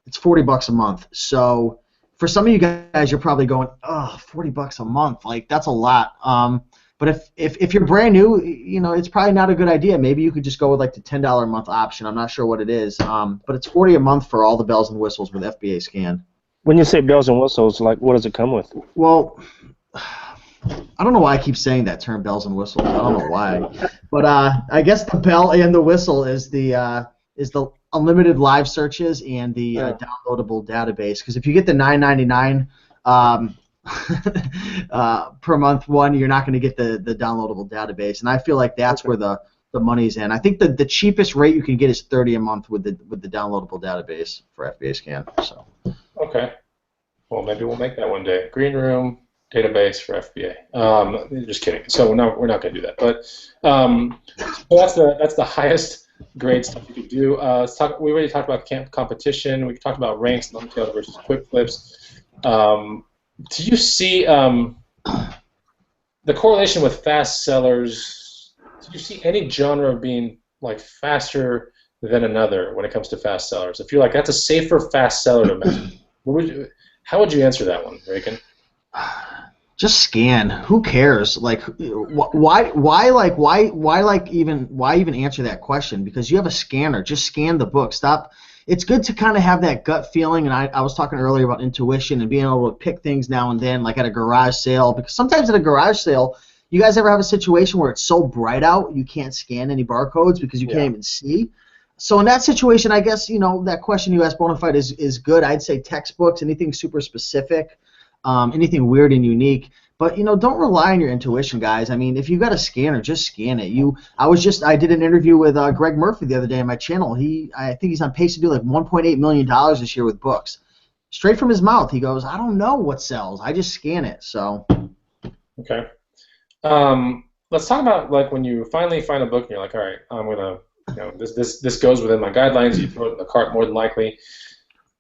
It's $40 a month. So for some of you guys, you're probably going, oh, $40 a month, like that's a lot. But if you're brand new, it's probably not a good idea. Maybe you could just go with like the $10 a month option. I'm not sure what it is, but it's $40 a month for all the bells and whistles with FBA Scan. When you say bells and whistles, like what does it come with? Well, I don't know why I keep saying that term, bells and whistles. I don't know why, but I guess the bell and the whistle is the unlimited live searches and the downloadable database. Because if you get the $9.99 per month one, you're not going to get the downloadable database, and I feel like that's where the money's in. I think the cheapest rate you can get is $30 a month with the downloadable database for FBA Scan. So. Okay. Well, maybe we'll make that one day. Green room database for FBA. Just kidding. So we're not going to do that. But that's the highest grade stuff you could do. We already talked about competition. We talked about ranks, long-tailed versus quick flips. Do you see the correlation with fast sellers? Do you see any genre being like faster than another when it comes to fast sellers? If you're like, that's a safer fast seller to mention, how would you answer that one, Reagan? Just scan. Who cares? Like, why even answer that question? Because you have a scanner. Just scan the book. Stop. It's good to kind of have that gut feeling, and I was talking earlier about intuition and being able to pick things now and then, like at a garage sale. Because sometimes at a garage sale, you guys ever have a situation where it's so bright out you can't scan any barcodes because you can't even see? So in that situation, I guess, that question you asked Bonafide is good. I'd say textbooks, anything super specific, anything weird and unique. But, don't rely on your intuition, guys. I mean, if you've got a scanner, just scan it. I did an interview with Greg Murphy the other day on my channel. I think he's on pace to do like $1.8 million this year with books. Straight from his mouth, he goes, I don't know what sells. I just scan it. So. Okay. Let's talk about like when you finally find a book and you're like, all right, I'm gonna, this goes within my guidelines. You throw it in the cart more than likely.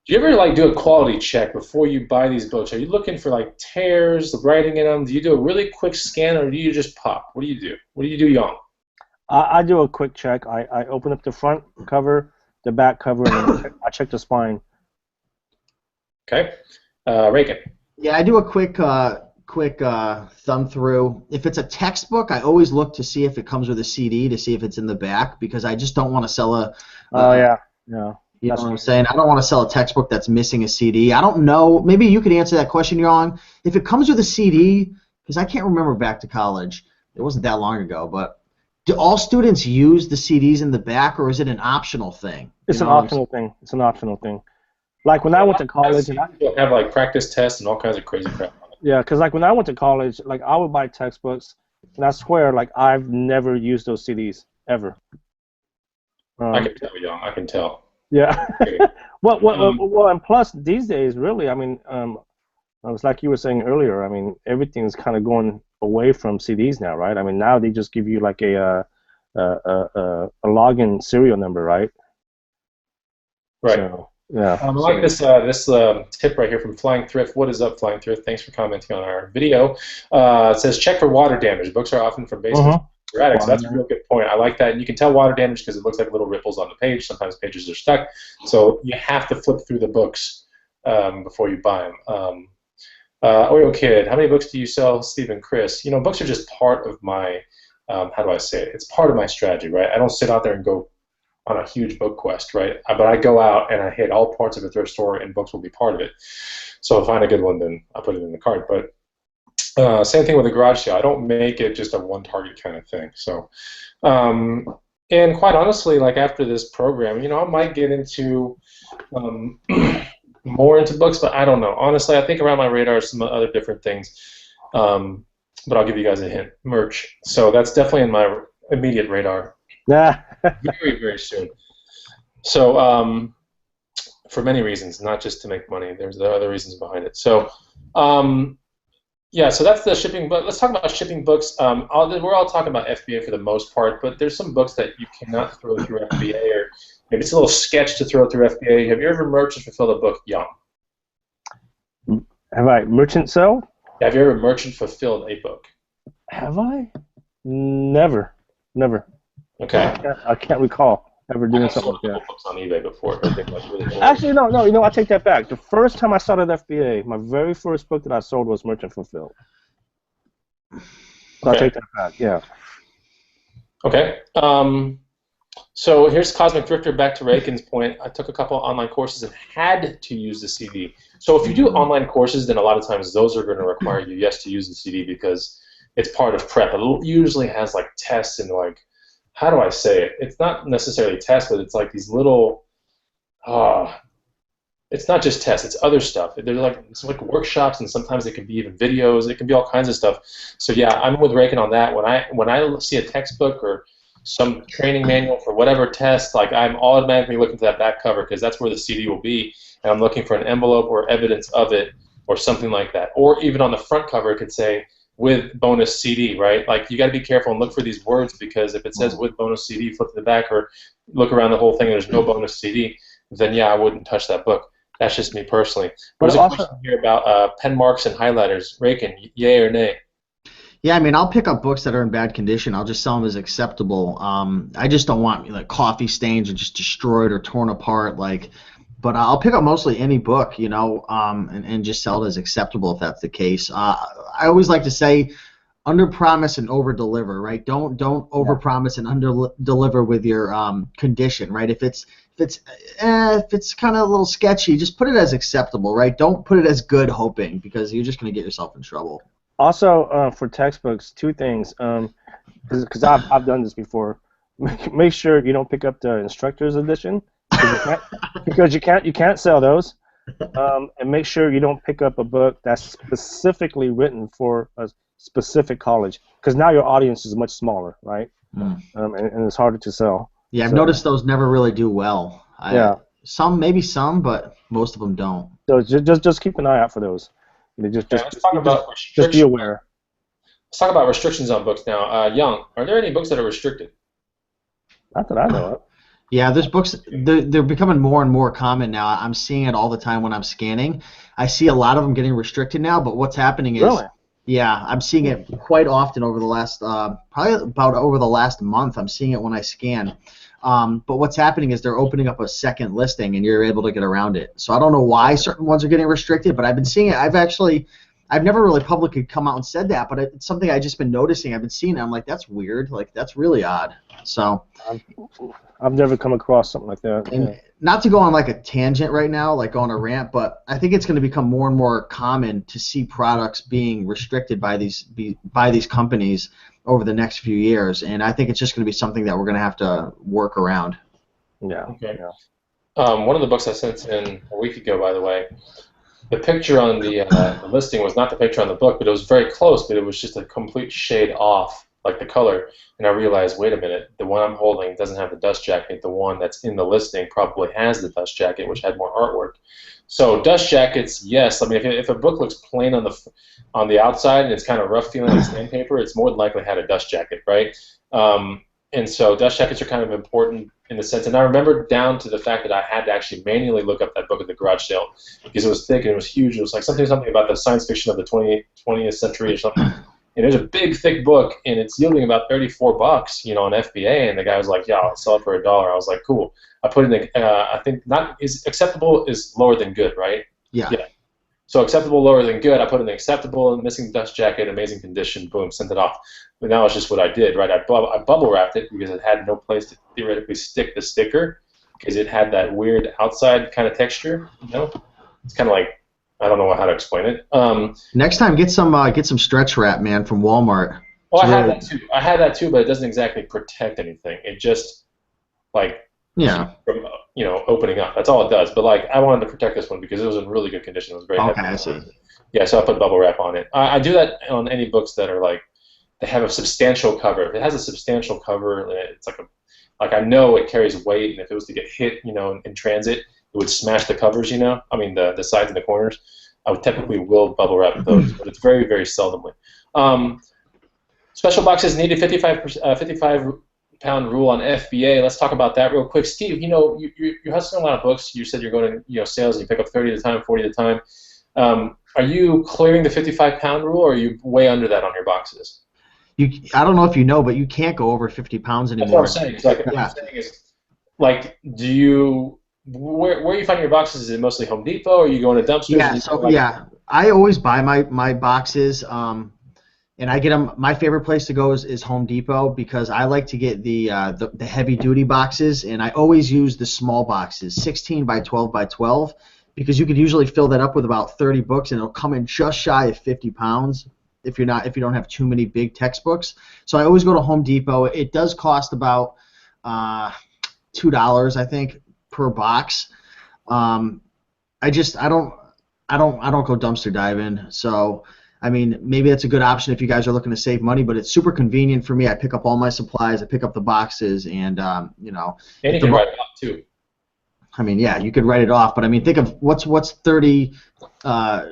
Do you ever like do a quality check before you buy these books? Are you looking for like tears, the writing in them? Do you do a really quick scan, or do you just pop? What do you do? What do you do, Young? I do a quick check. I open up the front cover, the back cover, and then I check the spine. Okay, Reagan. Yeah, I do a quick thumb through. If it's a textbook, I always look to see if it comes with a CD to see if it's in the back because I just don't want to sell a. Oh yeah. Yeah. You know what I'm saying? I don't want to sell a textbook that's missing a CD. I don't know. Maybe you could answer that question, Yang. If it comes with a CD, because I can't remember back to college. It wasn't that long ago, but do all students use the CDs in the back, or is it an optional thing? It's an optional thing. It's an optional thing. Like when I went to college, and people have like practice tests and all kinds of crazy crap on it. Yeah, because like when I went to college, like I would buy textbooks, and I swear, like I've never used those CDs ever. I can tell, Young. I can tell. Yeah. Well, and plus these days, really, I mean, it's like you were saying earlier. I mean, everything's kind of going away from CDs now, right? I mean, now they just give you like a login serial number, right? Right. So, yeah. I like this tip right here from Flying Thrift. What is up, Flying Thrift? Thanks for commenting on our video. It says check for water damage. Books are often from basements. Erratic, so that's a real good point. I like that. And you can tell water damage because it looks like little ripples on the page. Sometimes pages are stuck. So you have to flip through the books before you buy them. Oreo Kid, how many books do you sell, Steve and Chris? You know, books are just part of my, how do I say it? It's part of my strategy, right? I don't sit out there and go on a huge book quest, right? But I go out and I hit all parts of a thrift store, and books will be part of it. So if I find a good one, then I'll put it in the cart. But same thing with a garage sale. I don't make it just a one-target kind of thing. So, and quite honestly, like after this program, you know, I might get into more into books, but I don't know. Honestly, I think around my radar are some other different things. But I'll give you guys a hint. Merch. So that's definitely in my immediate radar. Yeah. Very, very soon. So, for many reasons, not just to make money. There's other reasons behind it. So, yeah, so that's the shipping book. Let's talk about shipping books. We're all talking about FBA for the most part, but there's some books that you cannot throw through FBA, or maybe it's a little sketch to throw through FBA. Have you ever merchant fulfilled a book, Young? Have I merchant sell? Have you ever merchant fulfilled a book? Have I? Never. Okay. I can't recall ever doing something like that. Books on eBay before. Actually, no. You know, I take that back. The first time I started FBA, my very first book that I sold was Merchant Fulfilled. So I take that back. Yeah. Okay. So here's Cosmic Drifter. Back to Rakin's point. I took a couple online courses and had to use the CD. So if you do online courses, then a lot of times those are going to require you, yes, to use the CD because it's part of prep. It usually has like tests and like, how do I say it? It's not necessarily tests, but it's like these little. It's not just tests; it's other stuff. It's like workshops, and sometimes it can be even videos. It can be all kinds of stuff. So yeah, I'm with Rakin on that. When I see a textbook or some training manual for whatever test, like I'm automatically looking to that back cover because that's where the CD will be, and I'm looking for an envelope or evidence of it or something like that. Or even on the front cover, it could say with bonus CD, right? Like you got to be careful and look for these words because if it says with bonus CD, flip to the back or look around the whole thing and there's no bonus CD, then yeah, I wouldn't touch that book. That's just me personally. There's a question here about pen marks and highlighters. Rakin, yay or nay? Yeah, I mean, I'll pick up books that are in bad condition. I'll just sell them as acceptable. I just don't want like coffee stains or just destroyed or torn apart. But I'll pick up mostly any book, you know, and just sell it as acceptable if that's the case. I always like to say, under promise and over deliver, right? Don't over promise and under deliver with your condition, right? If it's kind of a little sketchy, just put it as acceptable, right? Don't put it as good hoping because you're just going to get yourself in trouble. Also, for textbooks, two things, because I've done this before. Make sure you don't pick up the instructor's edition because you can't sell those. And make sure you don't pick up a book that's specifically written for a specific college because now your audience is much smaller, right? And it's harder to sell. Yeah, I've noticed those never really do well. Maybe some, but most of them don't. So just keep an eye out for those. Just be aware. Let's talk about restrictions on books now. Young, are there any books that are restricted? Not that I know of. Yeah, there's books. They're becoming more and more common now. I'm seeing it all the time when I'm scanning. I see a lot of them getting restricted now. But what's happening is, Really? yeah, I'm seeing it quite often over the last, probably about over the last month. I'm seeing it when I scan. But what's happening is they're opening up a second listing, and you're able to get around it. So I don't know why certain ones are getting restricted, but I've been seeing it. I've never really publicly come out and said that, but it's something I've just been noticing. I've been seeing it. I'm like, that's weird. Like, that's really odd. So. I've never come across something like that. And Yeah. not to go on like a tangent right now, like on a rant, but I think it's going to become more and more common to see products being restricted by these companies over the next few years, and I think it's just going to be something that we're going to have to work around. Yeah. Okay. Yeah. One of the books I sent in a week ago, by the way, the picture on the listing was not the picture on the book, but it was very close, but it was just a complete shade off, like the color. And I realized, wait a minute, the one I'm holding doesn't have the dust jacket. The one that's in the listing probably has the dust jacket, which had more artwork. So dust jackets, yes. I mean, if a book looks plain on the outside and it's kind of rough feeling like sandpaper, it's more than likely had a dust jacket, right? And so dust jackets are kind of important in the sense. And I remember down to the fact that I had to actually manually look up that book at the garage sale because it was thick and it was huge. It was like something about the science fiction of the 20th century or something. And it was a big, thick book, and it's yielding about $34, on FBA. And the guy was like, "Yeah, I'll sell it for $1." I was like, "Cool." I put in I think not is acceptable is lower than good, right? Yeah. Yeah. So acceptable, lower than good. I put in the acceptable, missing dust jacket, amazing condition. Boom, sent it off. But that was just what I did, right? I bubble wrapped it because it had no place to theoretically stick the sticker because it had that weird outside kind of texture. It's kind of like. I don't know how to explain it. Next time, get some stretch wrap, man, from Walmart. Well, I had that too. But it doesn't exactly protect anything. It just Yeah. from opening up. That's all it does. But I wanted to protect this one because it was in really good condition. It was very heavy. Okay, I see. Yeah, so I put bubble wrap on it. I do that on any books that are they have a substantial cover. If it has a substantial cover, it's like I know it carries weight, and if it was to get hit, in transit, it would smash the covers, I mean the sides and the corners. I would typically will bubble wrap those, but it's very, very seldomly. Special boxes needed 55-pound rule on FBA. Let's talk about that real quick. Steve, you're hustling a lot of books. You said you're going to sales and you pick up 30 at a time, 40 at a time. Are you clearing the 55-pound rule, or are you way under that on your boxes? I don't know if you know, but you can't go over 50 pounds anymore. That's what I'm saying. What I'm saying is, do you where you find your boxes? Is it mostly Home Depot, or are you going to dumpsters? Yeah. I always buy my boxes, and I get them. My favorite place to go is Home Depot because I like to get the heavy duty boxes, and I always use the small boxes, 16 by 12 by 12, because you could usually fill that up with about 30 books, and it'll come in just shy of 50 pounds. If you don't have too many big textbooks. So I always go to Home Depot. It does cost about $2, I think, per box. I don't go dumpster diving. So I mean, maybe that's a good option if you guys are looking to save money, but it's super convenient for me. I pick up all my supplies, I pick up the boxes, and And you can write it off too. I mean, yeah, you could write it off, but I mean, think of what's 30 divided by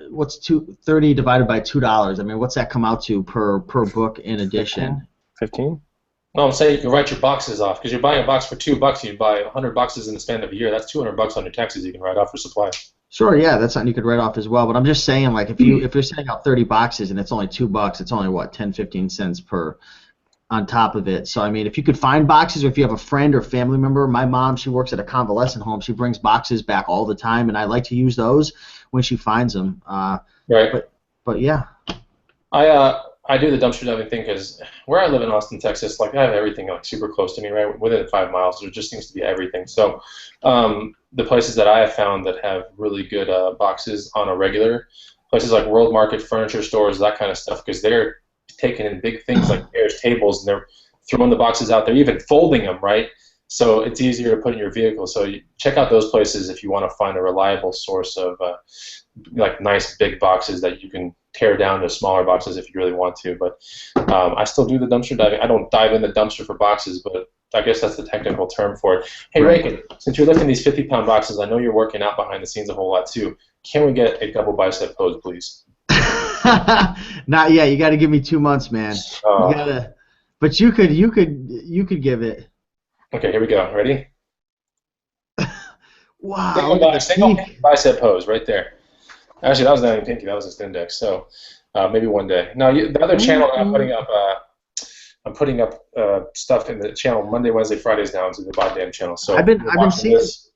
$2. I mean, what's that come out to per book in addition? 15. No, I'm saying you can write your boxes off because you're buying a box for $2. You buy 100 boxes in the span of a year. That's $200 on your taxes you can write off for supplies. Sure, yeah, that's something you could write off as well. But I'm just saying, if you're sending out 30 boxes and it's only $2, it's only what 10-15 cents per on top of it. So I mean, if you could find boxes, or if you have a friend or family member, my mom, she works at a convalescent home. She brings boxes back all the time, and I like to use those when she finds them. Right. But yeah. I do the dumpster diving thing because where I live in Austin, Texas, I have everything super close to me, right? Within 5 miles, there just seems to be everything. So the places that I have found that have really good boxes on a regular, places like World Market, furniture stores, that kind of stuff, because they're taking in big things like chairs, tables, and they're throwing the boxes out there, even folding them, right? So it's easier to put in your vehicle. So you check out those places if you want to find a reliable source of nice big boxes that you can tear down to smaller boxes if you really want to. But I still do the dumpster diving. I don't dive in the dumpster for boxes, but I guess that's the technical term for it. Hey, right. Reagan, since you're lifting these 50-pound boxes, I know you're working out behind the scenes a whole lot too. Can we get a double bicep pose, please? Not yet. You got to give me 2 months, man. You gotta, but you could give it. Okay, here we go. Ready? Wow, look at the Single peak. bicep pose right there. Actually, that was not even pinky. That was just index. So maybe one day. Now the other channel I'm putting up. I'm putting up stuff in the channel Monday, Wednesday, Fridays now into the Boddamn channel. So I've if been you're I've been watching seeing this,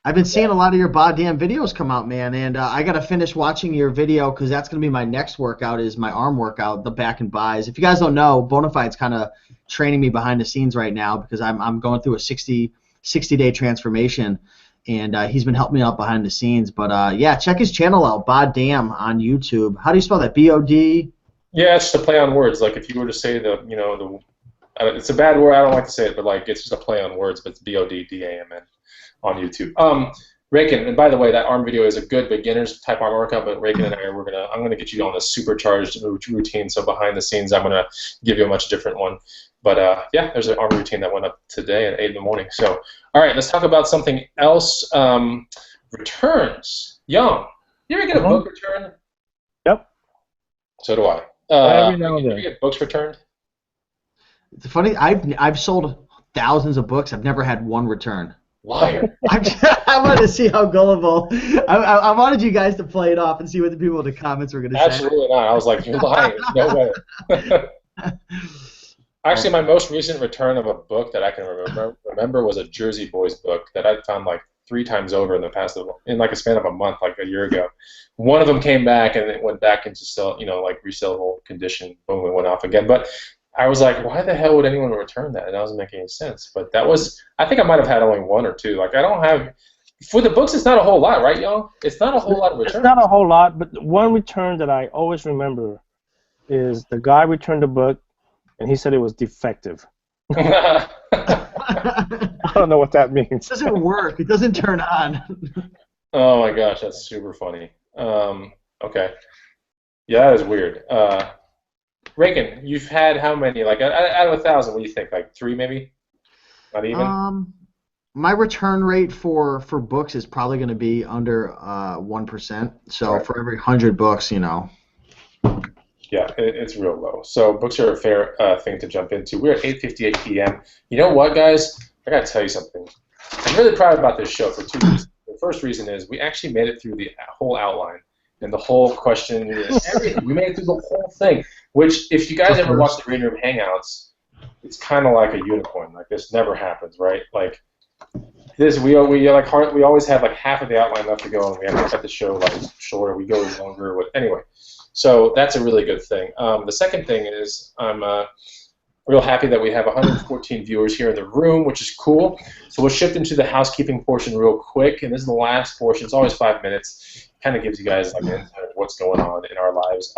I've been seeing a lot of your Boddamn videos come out, man, and I gotta finish watching your video because that's gonna be my next workout. Is my arm workout, the back and buys. If you guys don't know, Bonafide's kind of training me behind the scenes right now because I'm going through a 60-day transformation, and he's been helping me out behind the scenes. But yeah, check his channel out, Boddamn on YouTube. How do you spell that? B-O-D? yeah, it's just a play on words. Like if you were to say it's a bad word. I don't like to say it, but like it's just a play on words. But it's Boddamn on YouTube. Rakin, and by the way, that arm video is a good beginners type arm workout. But Rakin and I'm gonna get you on a supercharged routine. So behind the scenes, I'm gonna give you a much different one. But yeah, there's an arm routine that went up today at 8 in the morning. So all right, let's talk about something else. Returns. Young, you ever get a book returned? Yep. So do I. Every now and You then. ever get books returned? It's funny. I've sold thousands of books. I've never had one return. Liar. I wanted to see how gullible. I wanted you guys to play it off and see what the people in the comments were going to say. Absolutely not. I was like, you're lying. No way. Actually, my most recent return of a book that I can remember was a Jersey Boys book that I found like 3 times over in like a span of a month, like a year ago. One of them came back and it went back into like resellable condition. Boom, it went off again. But I was like, why the hell would anyone return that? And that wasn't making any sense. But I think I might have had only 1 or 2. Like I don't have, for the books, it's not a whole lot, right, y'all? It's not a whole lot of returns. It's not a whole lot, but one return that I always remember is the guy returned a book, and he said it was defective. I don't know what that means. It doesn't work. It doesn't turn on. Oh my gosh, that's super funny. Okay. Yeah, that is weird. Reagan, you've had how many? Like out of 1,000, what do you think? Like 3 maybe? Not even? My return rate for books is probably going to be under 1%. So right. For every 100 books, Yeah, it's real low. So books are a fair thing to jump into. We're at 8:58 p.m. You know what, guys? I got to tell you something. I'm really proud about this show for 2 reasons. The first reason is we actually made it through the whole outline and the whole question. Everything. We made it through the whole thing, which if you guys ever watch the Green Room Hangouts, it's kind of like a unicorn. Like this never happens, right? Like this, we always have like half of the outline left to go, and we have to cut the show like shorter. We go longer. Anyway. So that's a really good thing. The second thing is I'm real happy that we have 114 viewers here in the room, which is cool. So we'll shift into the housekeeping portion real quick, and this is the last portion. It's always 5 minutes. Kind of gives you guys like an insight of what's going on in our lives.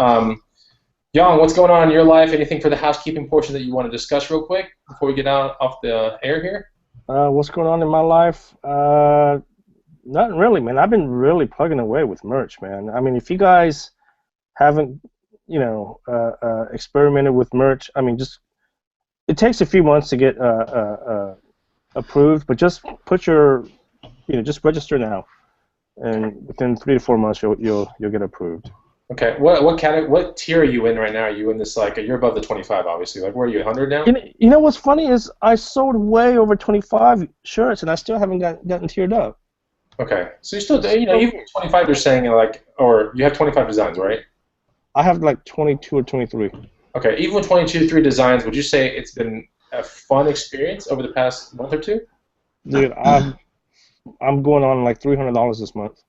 Yang, what's going on in your life? Anything for the housekeeping portion that you want to discuss real quick before we get out off the air here? What's going on in my life? Nothing really, man. I've been really plugging away with merch, man. I mean, if you guys haven't, experimented with merch, I mean, it takes a few months to get approved, but just put just register now, and within 3 to 4 months you'll get approved. Okay. What tier are you in right now? Are you in this you're above the 25, obviously. Like, where are you, 100 now? You know what's funny is I sold way over 25 shirts, and I still haven't gotten tiered up. Okay. So you still, even 25, you're saying or you have 25 designs, right? I have like 22 or 23. Okay, even with 22, 3 designs, would you say it's been a fun experience over the past month or 2? Dude, I'm going on like $300 this month.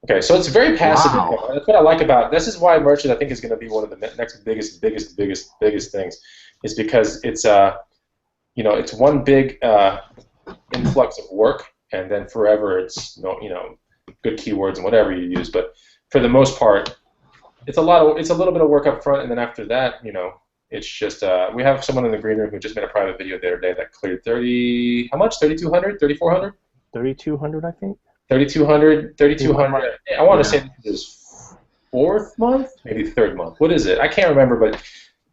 Okay, so it's very passive. Wow. That's what I like about it. This is why merch, I think, is going to be one of the next biggest things, is because it's it's one big influx of work, and then forever it's good keywords and whatever you use. But for the most part, it's a little bit of work up front, and then after that, it's just we have someone in the green room who just made a private video the other day that cleared 30, how much? 3,200, 3,400? 3,200, I think. 3,200. I want to say this is his 4th month, maybe 3rd month. What is it? I can't remember, but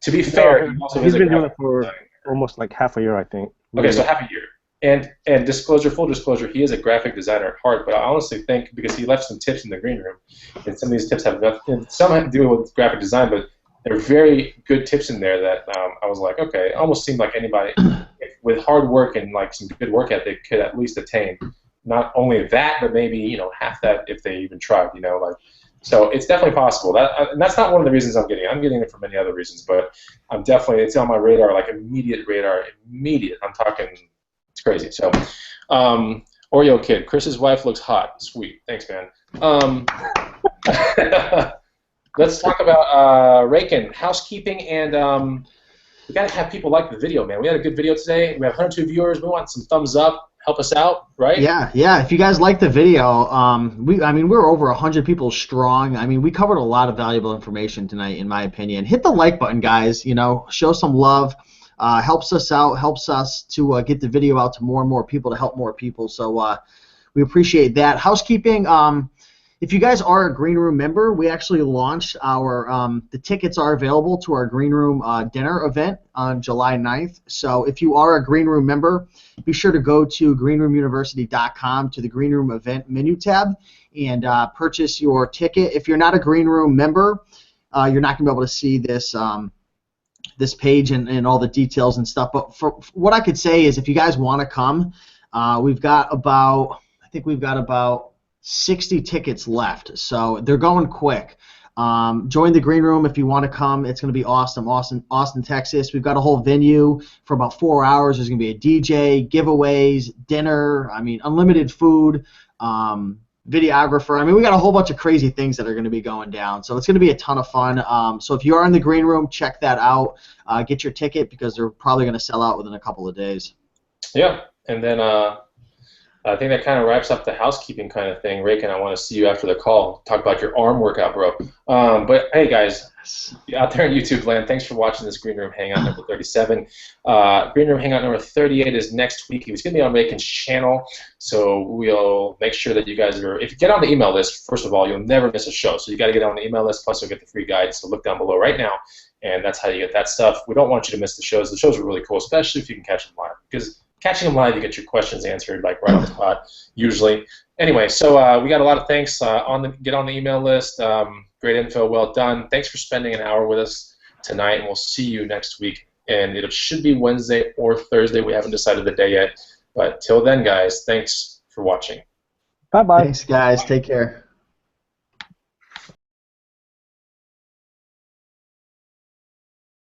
to be fair, he's been doing it for almost like half a year, I think. Okay, so half a year. And full disclosure, he is a graphic designer at heart, but I honestly think, because he left some tips in the green room, and some of these tips have to do with graphic design, but they're very good tips in there that I was like, okay, it almost seemed like anybody with hard work and like some good work ethic could at least attain not only that, but maybe half that if they even tried. So it's definitely possible. And that's not one of the reasons I'm getting it. I'm getting it for many other reasons, but it's on my radar, like immediate radar, immediate. I'm talking, it's crazy. So, Oreo Kid, Chris's wife looks hot. Sweet, thanks, man. Let's talk about Rakin, housekeeping, and we gotta have people like the video, man. We had a good video today. We have 102 viewers. We want some thumbs up. Help us out, right? Yeah. If you guys like the video, we're over 100 people strong. I mean, we covered a lot of valuable information tonight, in my opinion. Hit the like button, guys. Show some love. Helps us out. Helps us to get the video out to more and more people to help more people. So we appreciate that. Housekeeping. If you guys are a Green Room member, we actually launched our the tickets are available to our Green Room dinner event on July 9th. So if you are a Green Room member, be sure to go to greenroomuniversity.com to the Green Room event menu tab and purchase your ticket. If you're not a Green Room member, you're not going to be able to see this this page and all the details and stuff. But for what I could say is, if you guys want to come, we've got about 60 tickets left, so they're going quick. Join the Green Room if you want to come. It's going to be awesome. Austin, Texas. We've got a whole venue for about 4 hours. There's going to be a DJ, giveaways, dinner. I mean, unlimited food, videographer. I mean, we got a whole bunch of crazy things that are going to be going down. So it's going to be a ton of fun. So if you are in the Green Room, check that out. Get your ticket because they're probably going to sell out within a couple of days. Yeah, and then I think that kind of wraps up the housekeeping kind of thing. Rakin, I want to see you after the call. Talk about your arm workout, bro. But hey, guys, out there in YouTube land, thanks for watching this Green Room Hangout number 37. Green Room Hangout number 38 is next week. It's going to be on Rakin's channel, so we'll make sure that you guys are. If you get on the email list, first of all, you'll nenever miss a show. So you got to get on the email list. Plus, you'll get the free guide. So look down below right now, and that's how you get that stuff. We don't want you to miss the shows. The shows are really cool, especially if you can catch them live, because catching them live, you get your questions answered like right on the spot, usually. Anyway, so we got a lot of thanks. Get on the email list. Great info, well done. Thanks for spending an hour with us tonight, and we'll see you next week. And it should be Wednesday or Thursday. We haven't decided the day yet. But till then, guys, thanks for watching. Bye-bye. Thanks, guys. Take care.